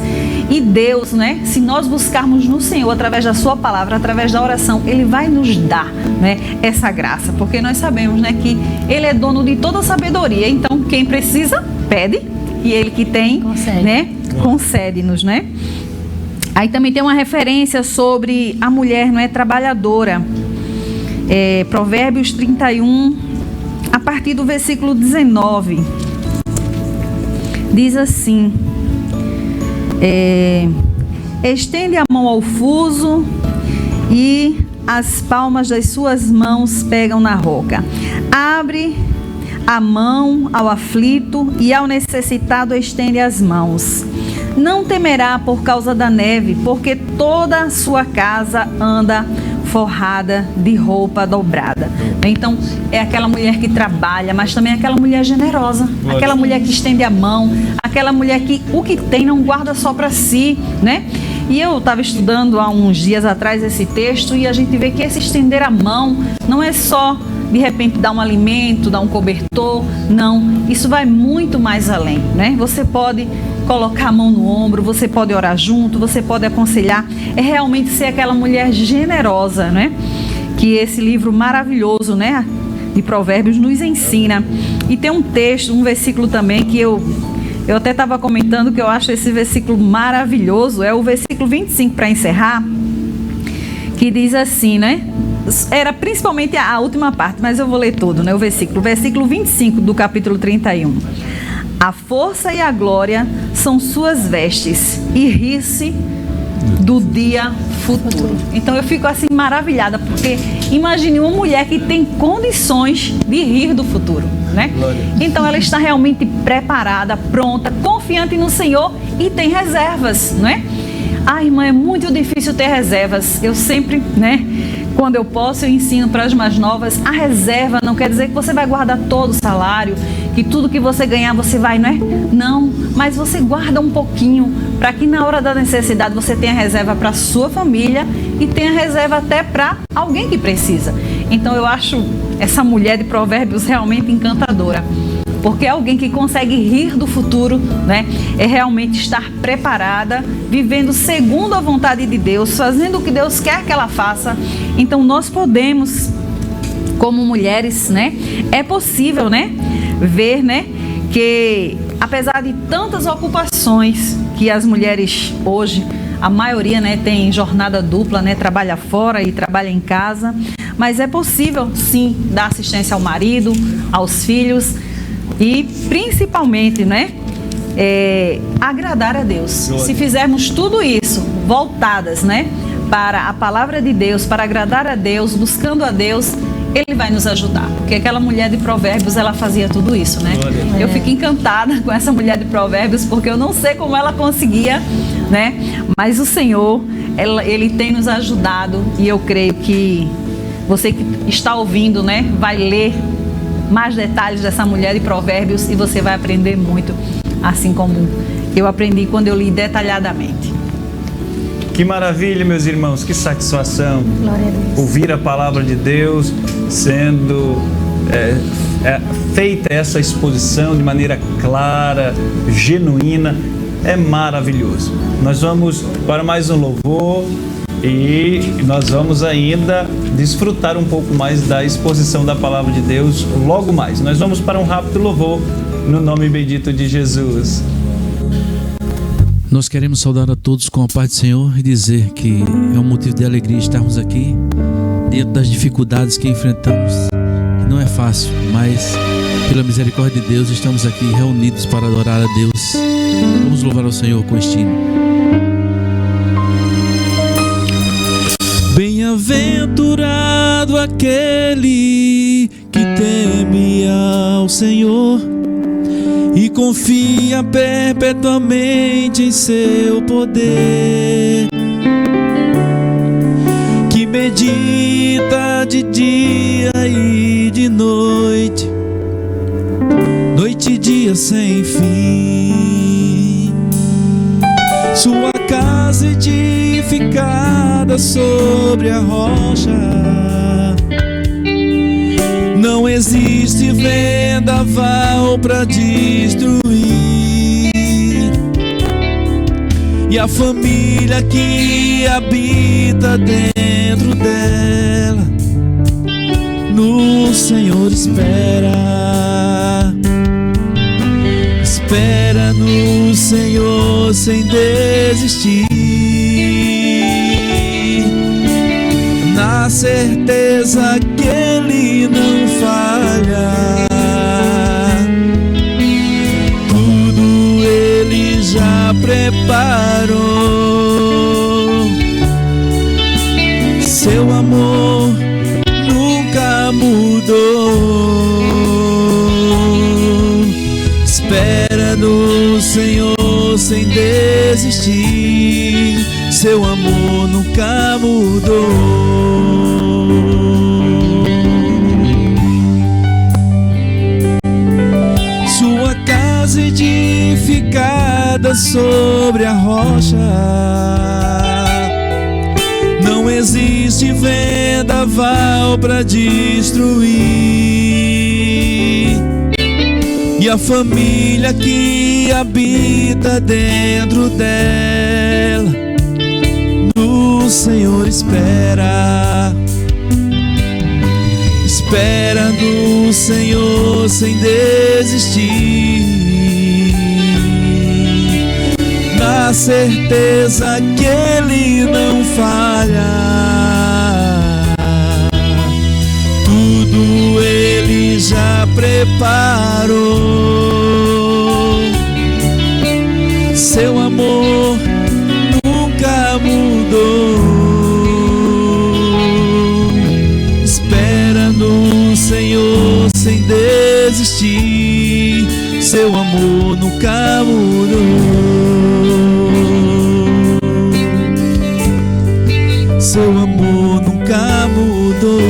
e Deus, né, se nós buscarmos no Senhor através da sua palavra, através da oração, Ele vai nos dar, né, essa graça, porque nós sabemos, né, que Ele é dono de toda a sabedoria. Então quem precisa, pede, e Ele que tem, concede, né, concede-nos, né? Aí também tem uma referência sobre a mulher, não é, trabalhadora. Provérbios 31, a partir do versículo 19. Diz assim: estende a mão ao fuso e as palmas das suas mãos pegam na roca. Abre a mão ao aflito e ao necessitado estende as mãos. Não temerá por causa da neve, porque toda a sua casa anda forrada de roupa dobrada. Então, é aquela mulher que trabalha, mas também é aquela mulher generosa, aquela mulher que estende a mão, aquela mulher que o que tem não guarda só para si, né? E eu estava estudando há uns dias atrás esse texto e a gente vê que esse estender a mão não é só de repente dar um alimento, dar um cobertor, não, isso vai muito mais além, né? Você pode colocar a mão no ombro, você pode orar junto, você pode aconselhar, é realmente ser aquela mulher generosa, né? Que esse livro maravilhoso, né, de Provérbios nos ensina. E tem um texto, um versículo também que eu até estava comentando que eu acho esse versículo maravilhoso, é o versículo 25 para encerrar, que diz assim, né? Era principalmente a última parte, mas eu vou ler todo, né? O versículo 25 do capítulo 31. A força e a glória são suas vestes, e ri-se do dia futuro. Então eu fico assim maravilhada, porque imagine uma mulher que tem condições de rir do futuro, né? Então ela está realmente preparada, pronta, confiante no Senhor e tem reservas, não é? Ah, irmã, é muito difícil ter reservas. Eu sempre, né, quando eu posso, eu ensino para as mais novas. A reserva não quer dizer que você vai guardar todo o salário, que tudo que você ganhar você vai, não é? Não, mas você guarda um pouquinho para que na hora da necessidade você tenha reserva para a sua família e tenha reserva até para alguém que precisa. Então eu acho essa mulher de Provérbios realmente encantadora, porque é alguém que consegue rir do futuro, né? É realmente estar preparada, vivendo segundo a vontade de Deus, fazendo o que Deus quer que ela faça. Então nós podemos, como mulheres, né? É possível, né? Ver, né? Que apesar de tantas ocupações que as mulheres hoje, a maioria, né, tem jornada dupla, né? Trabalha fora e trabalha em casa, mas é possível sim dar assistência ao marido, aos filhos, e principalmente, né, agradar a Deus. Glória. Se fizermos tudo isso voltadas, né, para a palavra de Deus, para agradar a Deus, buscando a Deus, Ele vai nos ajudar. Porque aquela mulher de Provérbios, ela fazia tudo isso, né? Glória. Eu fico encantada com essa mulher de Provérbios, porque eu não sei como ela conseguia, né? Mas o Senhor, Ele tem nos ajudado, e eu creio que você que está ouvindo, né, vai ler mais detalhes dessa mulher de Provérbios e você vai aprender muito, assim como eu aprendi quando eu li detalhadamente. Que maravilha, meus irmãos, que satisfação ouvir a palavra de Deus sendo feita essa exposição de maneira clara, genuína, é maravilhoso. Nós vamos para mais um louvor e nós vamos ainda desfrutar um pouco mais da exposição da palavra de Deus logo mais. Nós vamos para um rápido louvor no nome bendito de Jesus. Nós queremos saudar a todos com a paz do Senhor e dizer que é um motivo de alegria estarmos aqui diante das dificuldades que enfrentamos. Que não é fácil, mas pela misericórdia de Deus estamos aqui reunidos para adorar a Deus. Vamos louvar ao Senhor com este hino. Bem-aventurado aquele que teme ao Senhor e confia perpetuamente em seu poder, que medita de dia e de noite, noite e dia sem fim. Sua casa edificada sobre a rocha, não existe vendaval para destruir. E a família que habita dentro dela, no Senhor espera. Espera no Senhor sem desistir, na certeza que Ele não falha. preparou. Seu amor nunca mudou. Espera no Senhor sem desistir. Seu amor nunca mudou. Sua casa edificada sobre a rocha, não existe vendaval para destruir. E a família que habita dentro dela, no Senhor espera. Espera no Senhor sem desistir, na certeza que Ele não falha. Tudo Ele já preparou. Seu amor nunca mudou. Espera no Senhor sem desistir. Seu amor nunca mudou. Seu amor nunca mudou.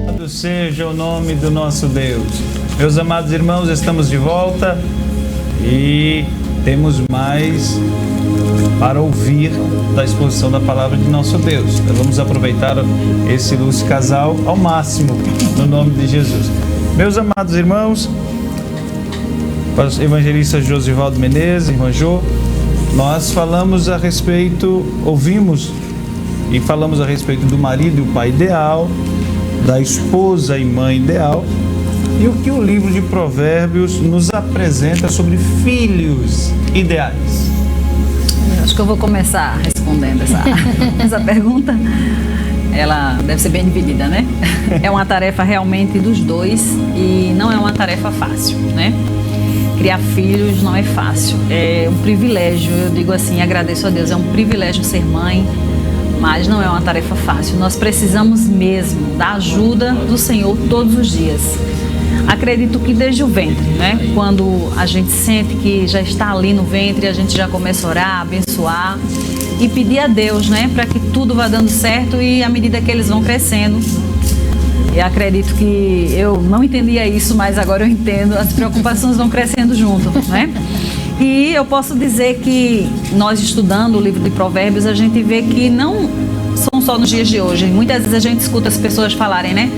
Louvado seja o nome do nosso Deus. Meus amados irmãos, estamos de volta e temos mais para ouvir da exposição da palavra de nosso Deus. Nós vamos aproveitar esse ilustre casal ao máximo, no nome de Jesus. Meus amados irmãos, evangelista Josivaldo Menezes, irmã Jô, nós falamos a respeito, ouvimos e falamos a respeito do marido e o pai ideal, da esposa e mãe ideal, e o que o livro de Provérbios nos apresenta sobre filhos ideais. Acho que eu vou começar respondendo essa pergunta. Ela deve ser bem dividida, né? É uma tarefa realmente dos dois e não é uma tarefa fácil, né? Criar filhos não é fácil, é um privilégio, eu digo assim, agradeço a Deus, é um privilégio ser mãe, mas não é uma tarefa fácil. Nós precisamos mesmo da ajuda do Senhor todos os dias. Acredito que desde o ventre, né? Quando a gente sente que já está ali no ventre, a gente já começa a orar, abençoar e pedir a Deus, né? Para que tudo vá dando certo e à medida que eles vão crescendo. Eu acredito que eu não entendia isso, mas agora eu entendo, as preocupações vão crescendo junto, né? E eu posso dizer que nós estudando o livro de Provérbios, a gente vê que não são só nos dias de hoje. Muitas vezes a gente escuta as pessoas falarem, né?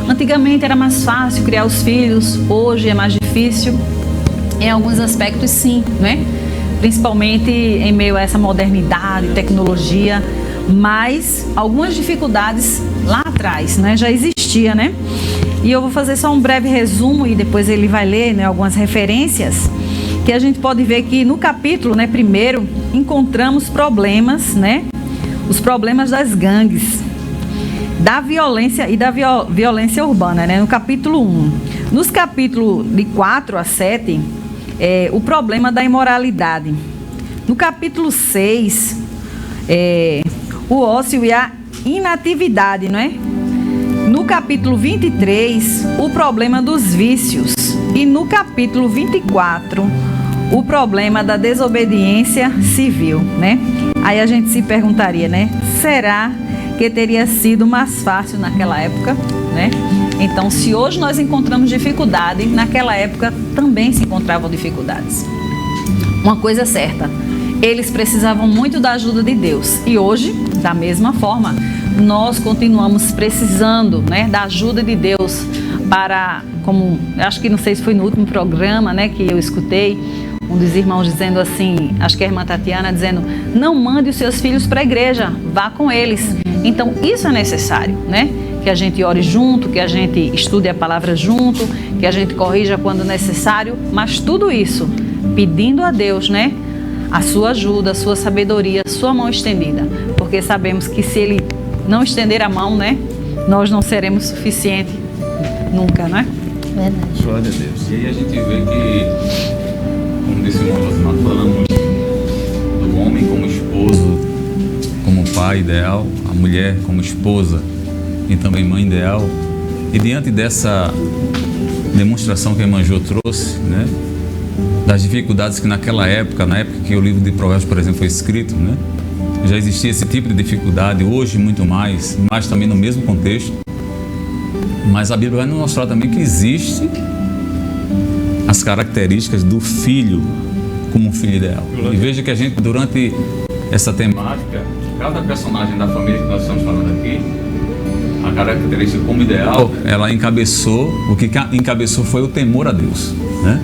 Antigamente era mais fácil criar os filhos, hoje é mais difícil. Em alguns aspectos, sim, né? Principalmente em meio a essa modernidade, tecnologia, mas algumas dificuldades lá atrás, né? Já existia, né? E eu vou fazer só um breve resumo e depois ele vai ler, né, algumas referências, que a gente pode ver que no capítulo, né, primeiro, encontramos problemas, né? Os problemas das gangues, da violência e da violência urbana, né? No capítulo 1. Nos capítulos de 4 a 7, o problema da imoralidade. No capítulo 6, o ócio e a inatividade, não é? No capítulo 23, o problema dos vícios. E no capítulo 24, o problema da desobediência civil, né? Aí a gente se perguntaria, né? Será que teria sido mais fácil naquela época, né? Então, se hoje nós encontramos dificuldade, naquela época também se encontravam dificuldades. Uma coisa é certa, eles precisavam muito da ajuda de Deus. E hoje, da mesma forma, nós continuamos precisando, né, da ajuda de Deus para, como, acho que não sei se foi no último programa, né, que eu escutei, um dos irmãos dizendo assim, acho que é a irmã Tatiana, dizendo, não mande os seus filhos para a igreja, vá com eles. Então, isso é necessário, né? Que a gente ore junto, que a gente estude a palavra junto, que a gente corrija quando necessário, mas tudo isso pedindo a Deus, né? A sua ajuda, a sua sabedoria, a sua mão estendida. Porque sabemos que se Ele não estender a mão, né? Nós não seremos suficientes nunca, né? Verdade. Glória a Deus. E aí a gente vê que, como disse o irmão Josimar, falamos do homem como esposo, como pai ideal, a mulher como esposa e também mãe ideal. E diante dessa demonstração que a irmã Jo trouxe, né, das dificuldades que naquela época, na época que o livro de Provérbios, por exemplo, foi escrito, né, já existia esse tipo de dificuldade, hoje muito mais, mas também no mesmo contexto. Mas a Bíblia vai nos mostrar também que existe as características do filho como um filho ideal. E veja que a gente, durante essa temática, cada personagem da família que nós estamos falando aqui, a característica como ideal, ela encabeçou, o que encabeçou foi o temor a Deus, né?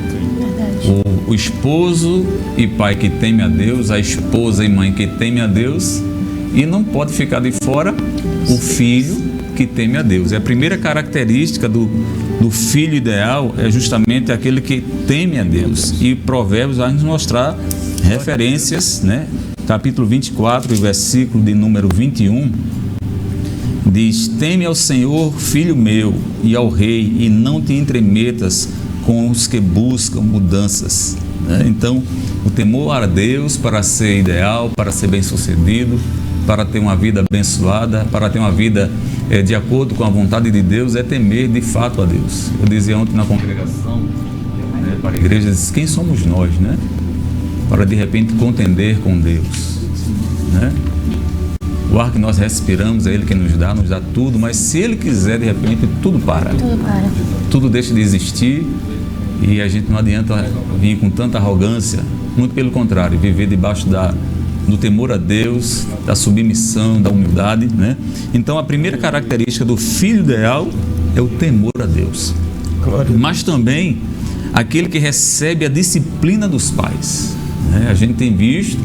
O esposo e pai que teme a Deus, a esposa e mãe que teme a Deus, e não pode ficar de fora o filho que teme a Deus. E a primeira característica do filho ideal é justamente aquele que teme a Deus. E Provérbios vai nos mostrar referências, né? Capítulo 24, versículo de número 21, diz: teme ao Senhor, filho meu, e ao rei, e não te entremetas com os que buscam mudanças, né? Então, o temor a Deus para ser ideal, para ser bem-sucedido, para ter uma vida abençoada, para ter uma vida de acordo com a vontade de Deus, é temer de fato a Deus. Eu dizia ontem na congregação, né, para a igreja, disse, quem somos nós, né? Para de repente contender com Deus, né? O ar que nós respiramos é Ele que nos dá tudo, mas se Ele quiser, de repente, tudo para. Tudo deixa de existir e a gente não adianta vir com tanta arrogância, muito pelo contrário, viver debaixo do temor a Deus, da submissão, da humildade, né? Então, a primeira característica do filho ideal é o temor a Deus. Mas também aquele que recebe a disciplina dos pais, né? A gente tem visto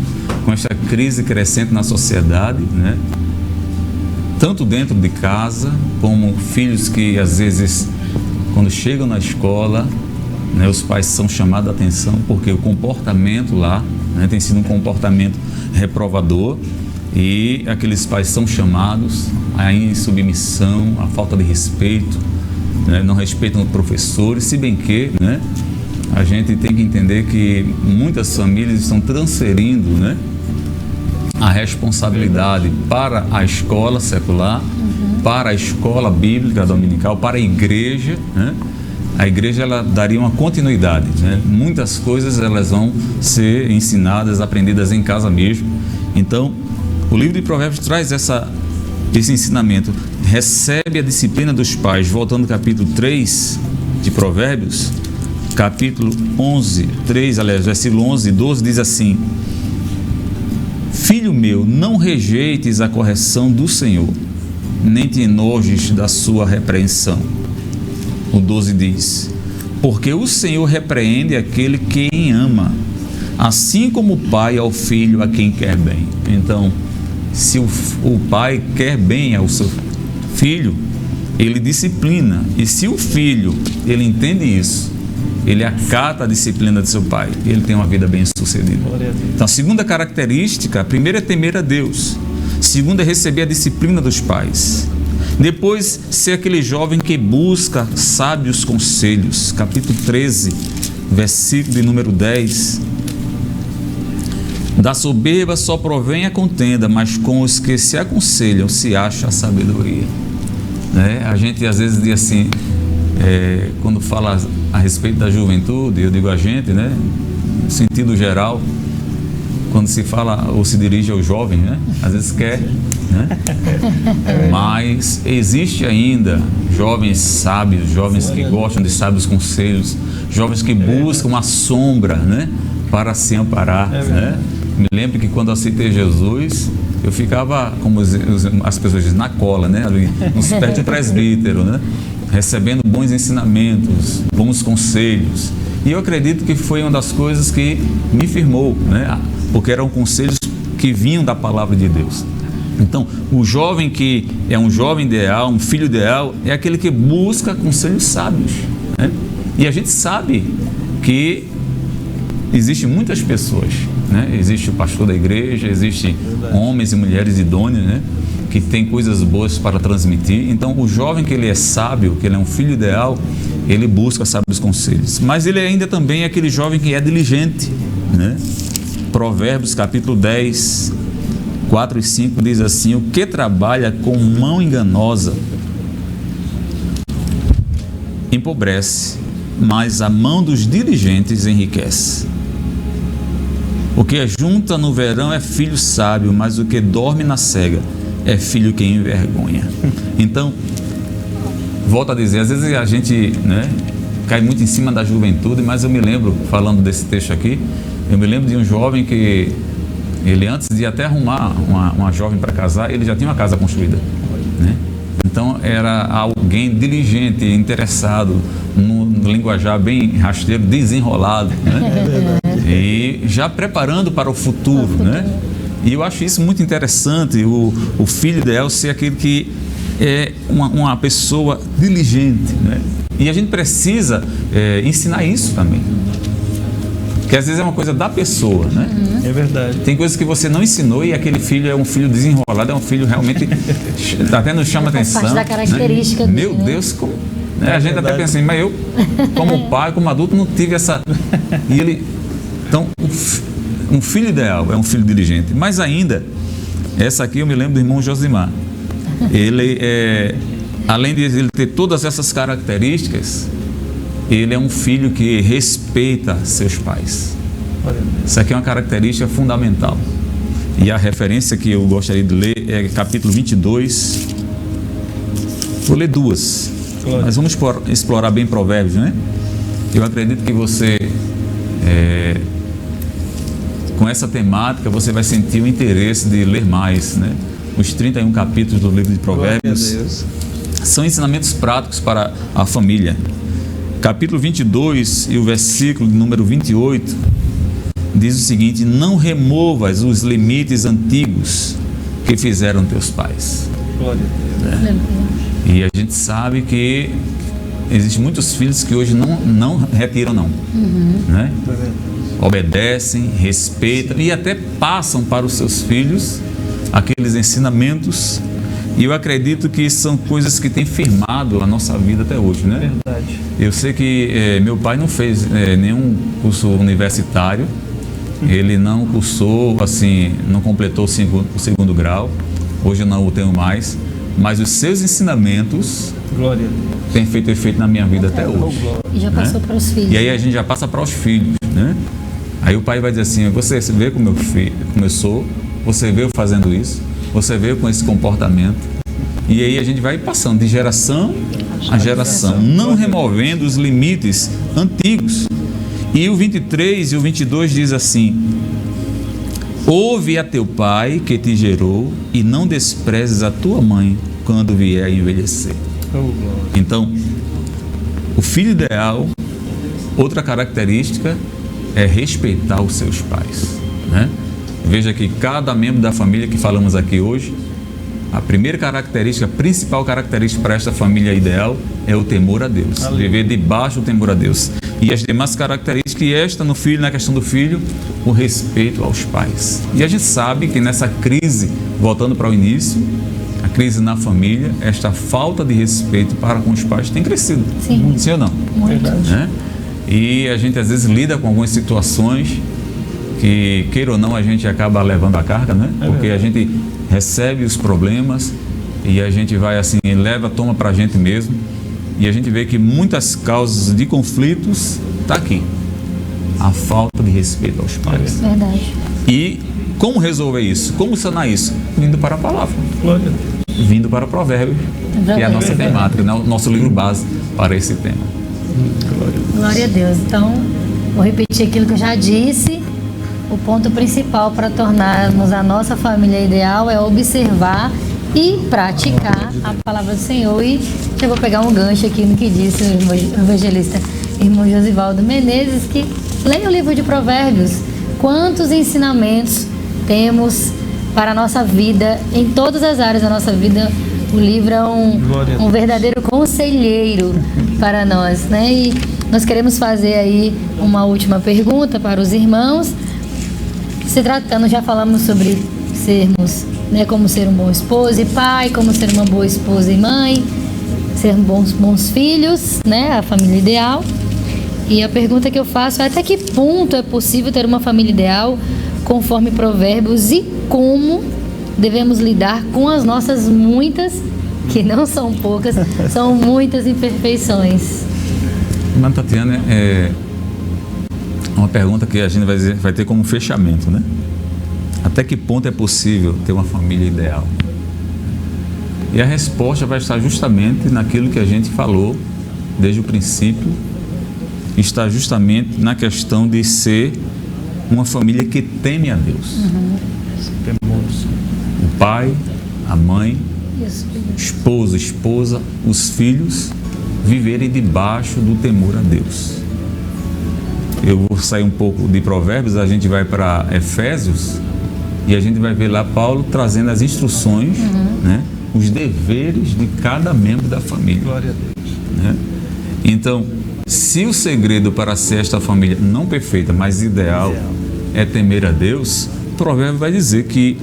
com essa crise crescente na sociedade, né? Tanto dentro de casa, como filhos que às vezes, quando chegam na escola, né, os pais são chamados a atenção porque o comportamento lá, né, tem sido um comportamento reprovador, e aqueles pais são chamados à insubmissão, à falta de respeito, né, não respeitam os professores, se bem que, né, a gente tem que entender que muitas famílias estão transferindo, né, a responsabilidade para a escola secular, para a escola bíblica dominical, para a igreja, né? A igreja, ela daria uma continuidade, né? Muitas coisas elas vão ser ensinadas, aprendidas em casa mesmo. Então, o livro de Provérbios traz esse ensinamento. Recebe a disciplina dos pais. Voltando ao capítulo 3 de Provérbios, capítulo 11, 3, aliás, versículo 11 e 12, diz assim: filho meu, não rejeites a correção do Senhor, nem te enojes da sua repreensão. O 12 diz: porque o Senhor repreende aquele quem ama, assim como o pai ao filho a quem quer bem. Então, se o pai quer bem ao seu filho, ele disciplina. E se o filho, ele entende isso, ele acata a disciplina de seu pai, ele tem uma vida bem-sucedida. Então, a segunda característica, a primeira é temer a Deus, a segunda é receber a disciplina dos pais. Depois, ser aquele jovem que busca sábios conselhos. Capítulo 13, versículo de número 10. Da soberba só provém a contenda, mas com os que se aconselham se acha a sabedoria. Né? A gente às vezes diz assim, quando fala a respeito da juventude, eu digo a gente, né? No sentido geral, quando se fala ou se dirige ao jovem, né? Às vezes quer, né? Mas existe ainda jovens sábios, jovens que gostam de sábios conselhos, jovens que buscam uma sombra, né? Para se amparar, né? Me lembro que quando eu aceitei Jesus, eu ficava, como as pessoas dizem, na cola, né? Ali, nos pés de presbítero, né? Recebendo bons ensinamentos, bons conselhos. E eu acredito que foi uma das coisas que me firmou, né? Porque eram conselhos que vinham da palavra de Deus. Então, o jovem que é um jovem ideal, um filho ideal, é aquele que busca conselhos sábios, né? E a gente sabe que existem muitas pessoas, né? Existe o pastor da igreja, existem homens e mulheres idôneos, né? Que tem coisas boas para transmitir. Então, o jovem que ele é sábio, que ele é um filho ideal, ele busca sábios conselhos. Mas ele ainda também é aquele jovem que é diligente, né? Provérbios capítulo 10, 4 e 5 diz assim: o que trabalha com mão enganosa empobrece, mas a mão dos diligentes enriquece. O que ajunta no verão é filho sábio, mas o que dorme na cega é filho que envergonha. Então, volto a dizer, às vezes a gente, né, cai muito em cima da juventude, mas eu me lembro, falando desse texto aqui, eu me lembro de um jovem que ele, antes de até arrumar uma jovem para casar, ele já tinha uma casa construída, né? Então era alguém diligente, interessado, no linguajar bem rasteiro, desenrolado, né? E já preparando para o futuro, né? E eu acho isso muito interessante, o filho ideal ser aquele que é uma pessoa diligente, né? E a gente precisa ensinar isso também. Porque às vezes é uma coisa da pessoa, né? É verdade. Tem coisas que você não ensinou e aquele filho é um filho desenrolado, é um filho realmente até nos chama atenção. Faz parte da característica dele, Meu Deus, como... né? A gente verdade. até pensa assim, mas eu, como pai, como adulto, não tive essa... E ele... Então, um filho ideal é um filho diligente. Mas ainda, essa aqui eu me lembro do irmão Josimar. Ele além de ele ter todas essas características, ele é um filho que respeita seus pais. Isso aqui é uma característica fundamental. E a referência que eu gostaria de ler é capítulo 22. Vou ler duas. Mas vamos explorar bem Provérbios, né? Eu acredito que você, com essa temática, você vai sentir o interesse de ler mais, né? Os 31 capítulos do livro de Provérbios são ensinamentos práticos para a família. Capítulo 22 e o versículo número 28 diz o seguinte: não removas os limites antigos que fizeram teus pais. Glória a Deus. E a gente sabe que existem muitos filhos que hoje não retiram, não. Né? Obedecem, respeitam e até passam para os seus filhos aqueles ensinamentos. E eu acredito que são coisas que têm firmado a nossa vida até hoje, né? Verdade. Eu sei que meu pai não fez nenhum curso universitário, ele não cursou, assim, não completou o segundo grau, hoje eu não o tenho mais, mas os seus ensinamentos têm feito efeito na minha vida até hoje. E já passou para os filhos. E aí a gente já passa para os filhos, né? Aí o pai vai dizer assim: você vê como meu filho começou, você veio fazendo isso, você veio com esse comportamento. E aí a gente vai passando de geração a geração, não removendo os limites antigos. E o 23 e o 22 diz assim: ouve a teu pai que te gerou e não desprezes a tua mãe quando vier a envelhecer. Então, o filho ideal, outra característica é respeitar os seus pais, né? Veja que cada membro da família que falamos aqui hoje, a primeira característica, a principal característica para esta família ideal é o temor a Deus. Viver debaixo do temor a Deus. E as demais características, e esta no filho, na questão do filho, o respeito aos pais. E a gente sabe que nessa crise, voltando para o início, a crise na família, esta falta de respeito para com os pais tem crescido. Sim. Sim ou não? Muito. Né? E a gente às vezes lida com algumas situações que, queira ou não, a gente acaba levando a carga, né? Porque a gente recebe os problemas e a gente vai assim, toma pra gente mesmo, e a gente vê que muitas causas de conflitos tá aqui. A falta de respeito aos pais. Verdade. E como resolver isso? Como sanar isso? Vindo para a palavra. Vindo para Provérbios, que é a nossa temática, né? O nosso livro base para esse tema. Glória a Deus. Então, vou repetir aquilo que eu já disse. O ponto principal para tornarmos a nossa família ideal é observar e praticar a palavra do Senhor. E eu vou pegar um gancho aqui no que disse o evangelista irmão Josivaldo Menezes, que leia o livro de Provérbios. Quantos ensinamentos temos para a nossa vida, em todas as áreas da nossa vida. O livro é um verdadeiro conselheiro para nós, né? E nós queremos fazer aí uma última pergunta para os irmãos. Se tratando, já falamos sobre sermos, né, como ser um bom esposo e pai, como ser uma boa esposa e mãe. ser bons filhos, né? A família ideal. E a pergunta que eu faço é: até que ponto é possível ter uma família ideal conforme Provérbios, e como devemos lidar com as nossas muitas, que não são poucas, são muitas imperfeições? Irmã Tatiana, é uma pergunta que a gente vai ter como fechamento, né? Até que ponto é possível ter uma família ideal? E a resposta vai estar justamente naquilo que a gente falou desde o princípio, está justamente na questão de ser uma família que teme a Deus. O pai, a mãe, esposo, esposa, os filhos viverem debaixo do temor a Deus. Eu vou sair um pouco de Provérbios, a gente vai para Efésios e a gente vai ver lá Paulo trazendo as instruções, né, os deveres de cada membro da família. Glória a Deus. Né? Então, se o segredo para ser esta família não perfeita, mas ideal, é temer a Deus, o provérbio vai dizer que,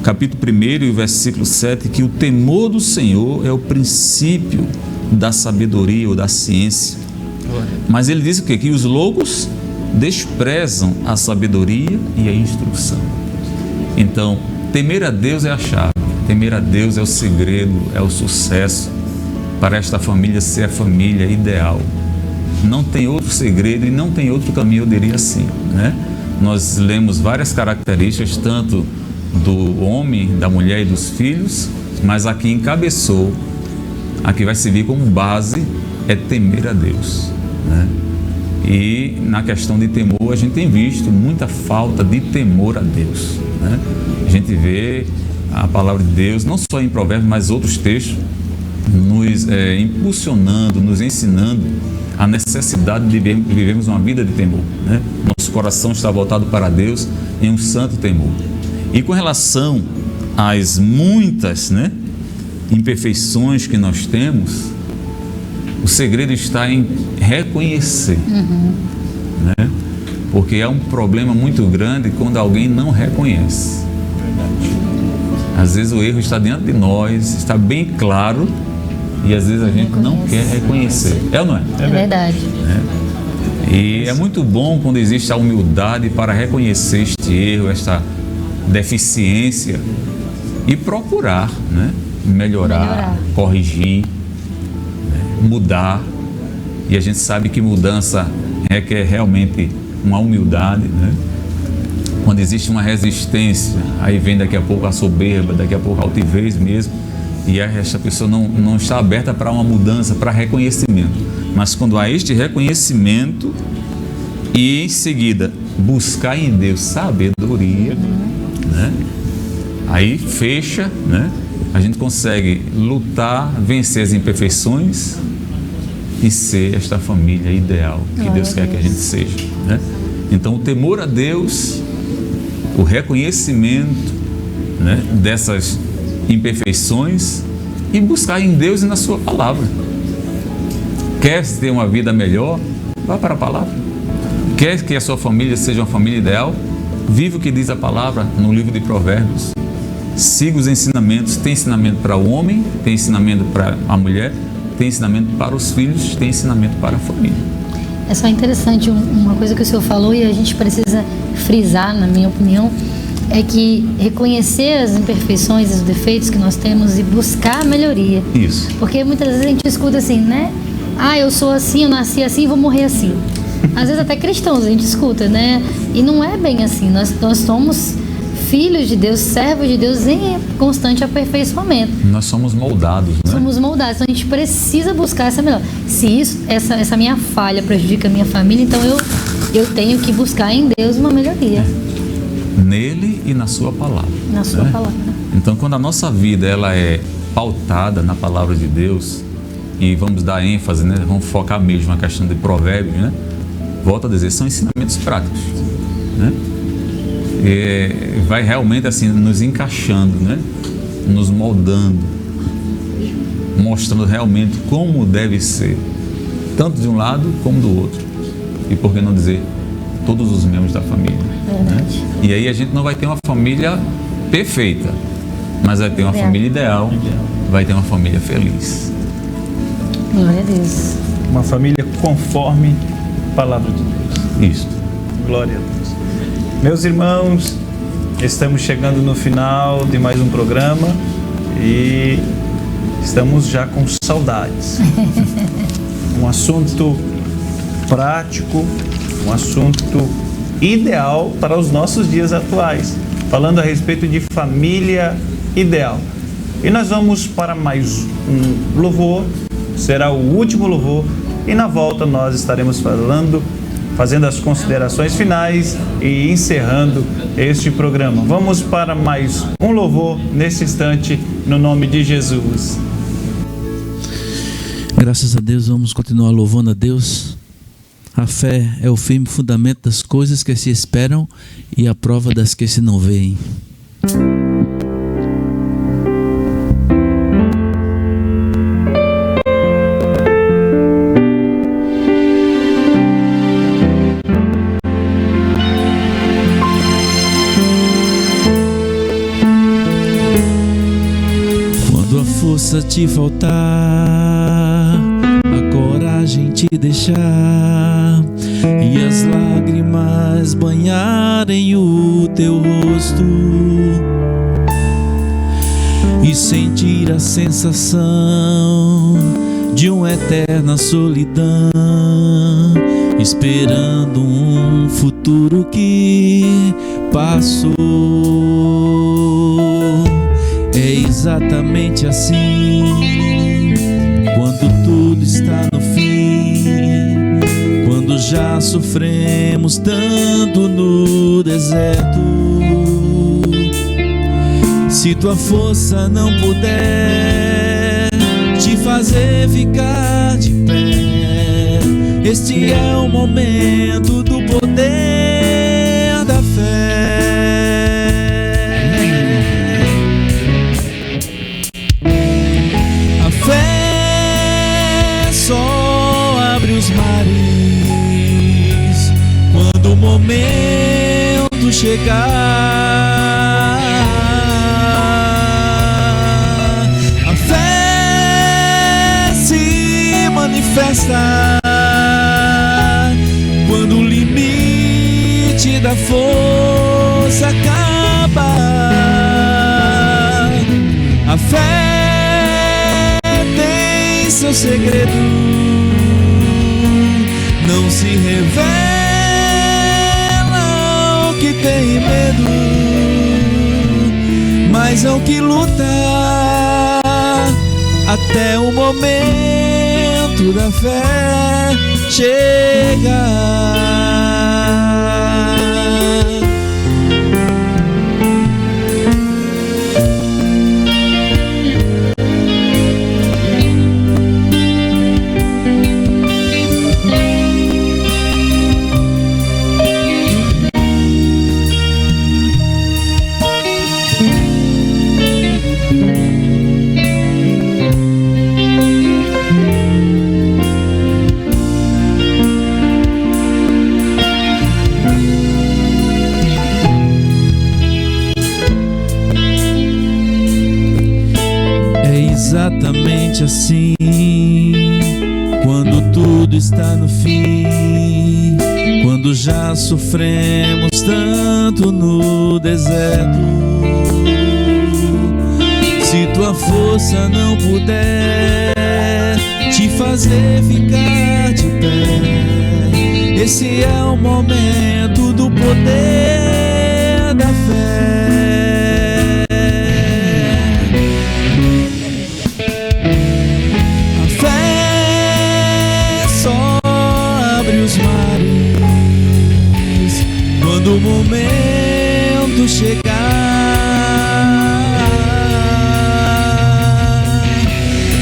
capítulo 1 e versículo 7, que o temor do Senhor é o princípio da sabedoria ou da ciência. Mas ele diz o quê? Que os loucos desprezam a sabedoria e a instrução. Então, temer a Deus é a chave, temer a Deus é o segredo, é o sucesso para esta família ser a família ideal. Não tem outro segredo e não tem outro caminho, eu diria assim, né? Nós lemos várias características, tanto do homem, da mulher e dos filhos, mas aqui encabeçou, aqui vai servir como base, é temer a Deus, né? E na questão de temor, a gente tem visto muita falta de temor a Deus, né? A gente vê a palavra de Deus, não só em Provérbios, mas outros textos, nos impulsionando, nos ensinando a necessidade de vivermos uma vida de temor, né? Nosso coração está voltado para Deus em um santo temor. E com relação às muitas, né, imperfeições que nós temos, o segredo está em reconhecer, né? Porque é um problema muito grande quando alguém não reconhece. Às vezes o erro está diante de nós, está bem claro, e às vezes a gente não quer reconhecer. É ou não é? É verdade. E é muito bom quando existe a humildade para reconhecer este erro, esta deficiência e procurar, né, melhorar, corrigir, né, mudar. E a gente sabe que mudança requer realmente uma humildade, né? Quando existe uma resistência, aí vem daqui a pouco a soberba, daqui a pouco a altivez mesmo, e essa pessoa não está aberta para uma mudança, para reconhecimento. Mas quando há este reconhecimento e em seguida buscar em Deus sabedoria, né? Aí fecha, né? A gente consegue lutar, vencer as imperfeições e ser esta família ideal que Deus quer que a gente seja, né? Então o temor a Deus, o reconhecimento, né, dessas imperfeições e buscar em Deus e na sua palavra. Quer ter uma vida melhor? Vá para a palavra. Quer que a sua família seja uma família ideal? Viva o que diz a palavra no livro de Provérbios. Siga os ensinamentos. Tem ensinamento para o homem, tem ensinamento para a mulher, tem ensinamento para os filhos, tem ensinamento para a família. É só interessante uma coisa que o senhor falou e a gente precisa frisar, na minha opinião, é que reconhecer as imperfeições e os defeitos que nós temos e buscar a melhoria. Isso. Porque muitas vezes a gente escuta assim, né? Ah, eu sou assim, eu nasci assim, vou morrer assim. Às vezes até cristãos a gente escuta, né? E não é bem assim. Nós somos filhos de Deus, servos de Deus em constante aperfeiçoamento. Nós somos moldados, né? Somos moldados, então a gente precisa buscar essa melhor. Se essa minha falha prejudica a minha família, então eu tenho que buscar em Deus uma melhoria. Nele e na sua palavra. Na sua palavra. Então, quando a nossa vida ela é pautada na palavra de Deus, e vamos dar ênfase, né? Vamos focar mesmo na questão de Provérbios, né? Volto a dizer, são ensinamentos práticos, né? Vai realmente assim nos encaixando, né? Nos moldando, mostrando realmente como deve ser, tanto de um lado como do outro, e por que não dizer todos os membros da família, né? E aí a gente não vai ter uma família perfeita, mas vai ter uma família ideal, vai ter uma família feliz. Glória a Deus. Uma família conforme a palavra de Deus. Isto. Glória a Deus. Meus irmãos, estamos chegando no final de mais um programa e estamos já com saudades. Um assunto prático, um assunto ideal para os nossos dias atuais, falando a respeito de família ideal. E nós vamos para mais um louvor, será o último louvor, e na volta nós estaremos fazendo as considerações finais e encerrando este programa. Vamos para mais um louvor nesse instante, no nome de Jesus. Graças a Deus, vamos continuar louvando a Deus. A fé é o firme fundamento das coisas que se esperam e a prova das que se não veem. Quando a força te faltar, a coragem te deixar e as lágrimas banharem o teu rosto e sentir a sensação de uma eterna solidão, esperando um futuro que passou. É exatamente assim quando tudo está no fim, quando já sofremos tanto no deserto. Se tua força não puder te fazer ficar de pé, este é o momento do poder da fé. A fé só abre os mares quando o momento chegar. A fé se manifesta quando o limite da força acaba. A fé tem seu segredo, não se revela ao que tem medo, mas ao que luta até o momento da fé chegar. Exatamente assim, quando tudo está no fim, quando já sofremos tanto no deserto. Se tua força não puder te fazer ficar de pé, esse é o momento do poder da fé. Quando o momento chegar,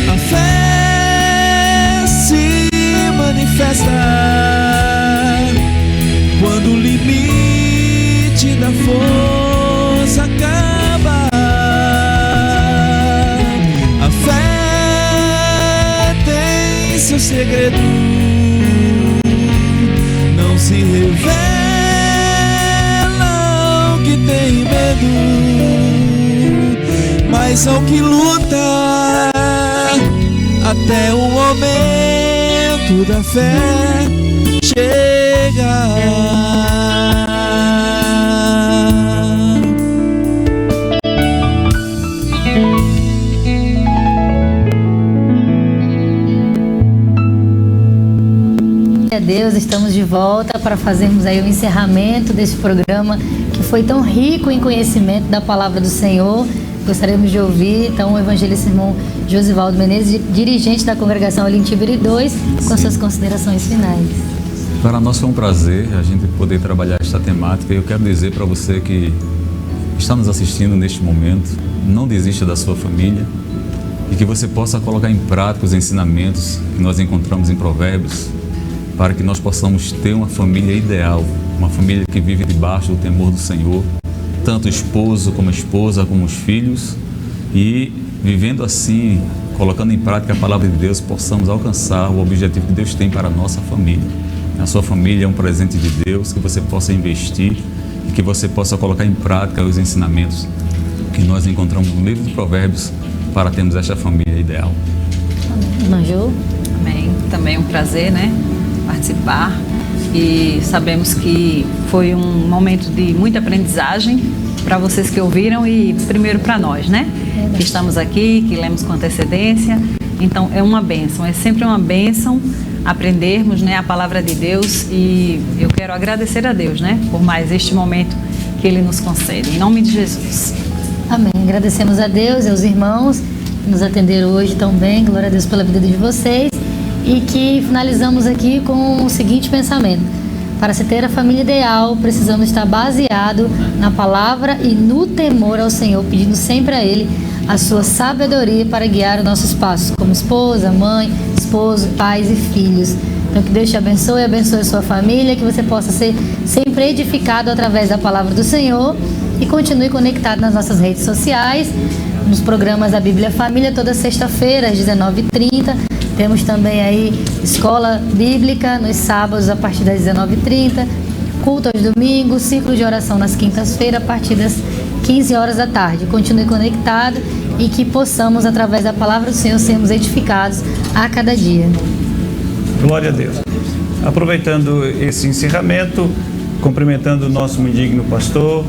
a fé se manifesta quando o limite da força acaba. A fé tem seu segredo, não se revela que tem medo, mas ao que luta até o momento da fé chegar. Deus, estamos de volta para fazermos aí o encerramento desse programa que foi tão rico em conhecimento da palavra do Senhor. Gostaríamos de ouvir então o evangelista irmão Josivaldo Menezes, dirigente da congregação Olim Tibiri 2, com suas considerações finais. Para nós foi um prazer a gente poder trabalhar esta temática. Eu quero dizer para você que está nos assistindo neste momento, não desista da sua família e que você possa colocar em prática os ensinamentos que nós encontramos em Provérbios, para que nós possamos ter uma família ideal, uma família que vive debaixo do temor do Senhor, tanto o esposo como a esposa, como os filhos, e vivendo assim, colocando em prática a palavra de Deus, possamos alcançar o objetivo que Deus tem para a nossa família. A sua família é um presente de Deus, que você possa investir e que você possa colocar em prática os ensinamentos que nós encontramos no livro de Provérbios para termos esta família ideal. Manjou? Amém. Também é um prazer, né? Participar, e sabemos que foi um momento de muita aprendizagem para vocês que ouviram e primeiro para nós, né? Que estamos aqui, que lemos com antecedência. Então é uma bênção, é sempre uma bênção aprendermos, né, a palavra de Deus, e eu quero agradecer a Deus, né, por mais este momento que Ele nos concede, em nome de Jesus. Amém. Agradecemos a Deus e aos irmãos que nos atenderam hoje tão bem. Glória a Deus pela vida de vocês. E que finalizamos aqui com o seguinte pensamento: para se ter a família ideal, precisamos estar baseado na palavra e no temor ao Senhor, pedindo sempre a Ele a sua sabedoria para guiar os nossos passos, como esposa, mãe, esposo, pais e filhos. Então que Deus te abençoe e abençoe a sua família, que você possa ser sempre edificado através da palavra do Senhor, e continue conectado nas nossas redes sociais, nos programas da Bíblia Família, toda sexta-feira às 19h30. Temos também aí escola bíblica nos sábados a partir das 19h30, culto aos domingos, ciclo de oração nas quintas-feiras a partir das 15 horas da tarde. Continue conectado e que possamos, através da palavra do Senhor, sermos edificados a cada dia. Glória a Deus. Aproveitando esse encerramento, cumprimentando o nosso muito digno pastor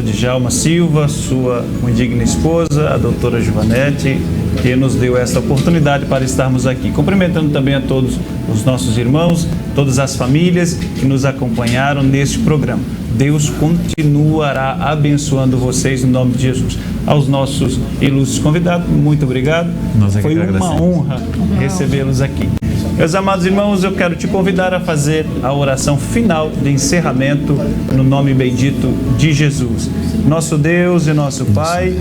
Djalma Silva, sua muito digna esposa, a doutora Givanete, que nos deu essa oportunidade para estarmos aqui. Cumprimentando também a todos os nossos irmãos, todas as famílias que nos acompanharam neste programa. Deus continuará abençoando vocês no nome de Jesus. Aos nossos ilustres convidados, muito obrigado. Foi uma honra recebê-los aqui. Meus amados irmãos, eu quero te convidar a fazer a oração final de encerramento no nome bendito de Jesus. Nosso Deus e nosso Pai,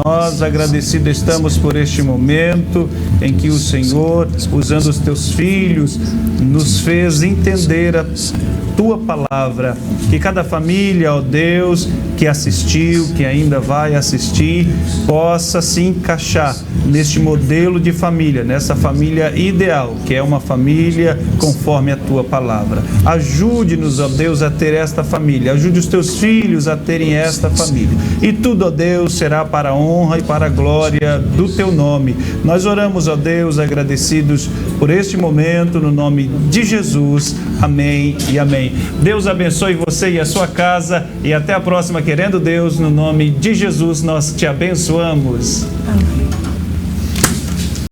nós agradecidos estamos por este momento em que o Senhor, usando os teus filhos, nos fez entender a tua palavra. Que cada família, ó Deus, que assistiu, que ainda vai assistir, possa se encaixar neste modelo de família, nessa família ideal, que é uma família conforme a tua palavra. Ajude-nos, ó Deus, a ter esta família. Ajude os teus filhos a terem esta família. E tudo, ó Deus, será para a honra e para a glória do teu nome. Nós oramos, ó Deus, agradecidos por este momento, no nome de Jesus. Amém e amém. Deus abençoe você e a sua casa, e até a próxima, querendo Deus, no nome de Jesus, nós te abençoamos. Amém.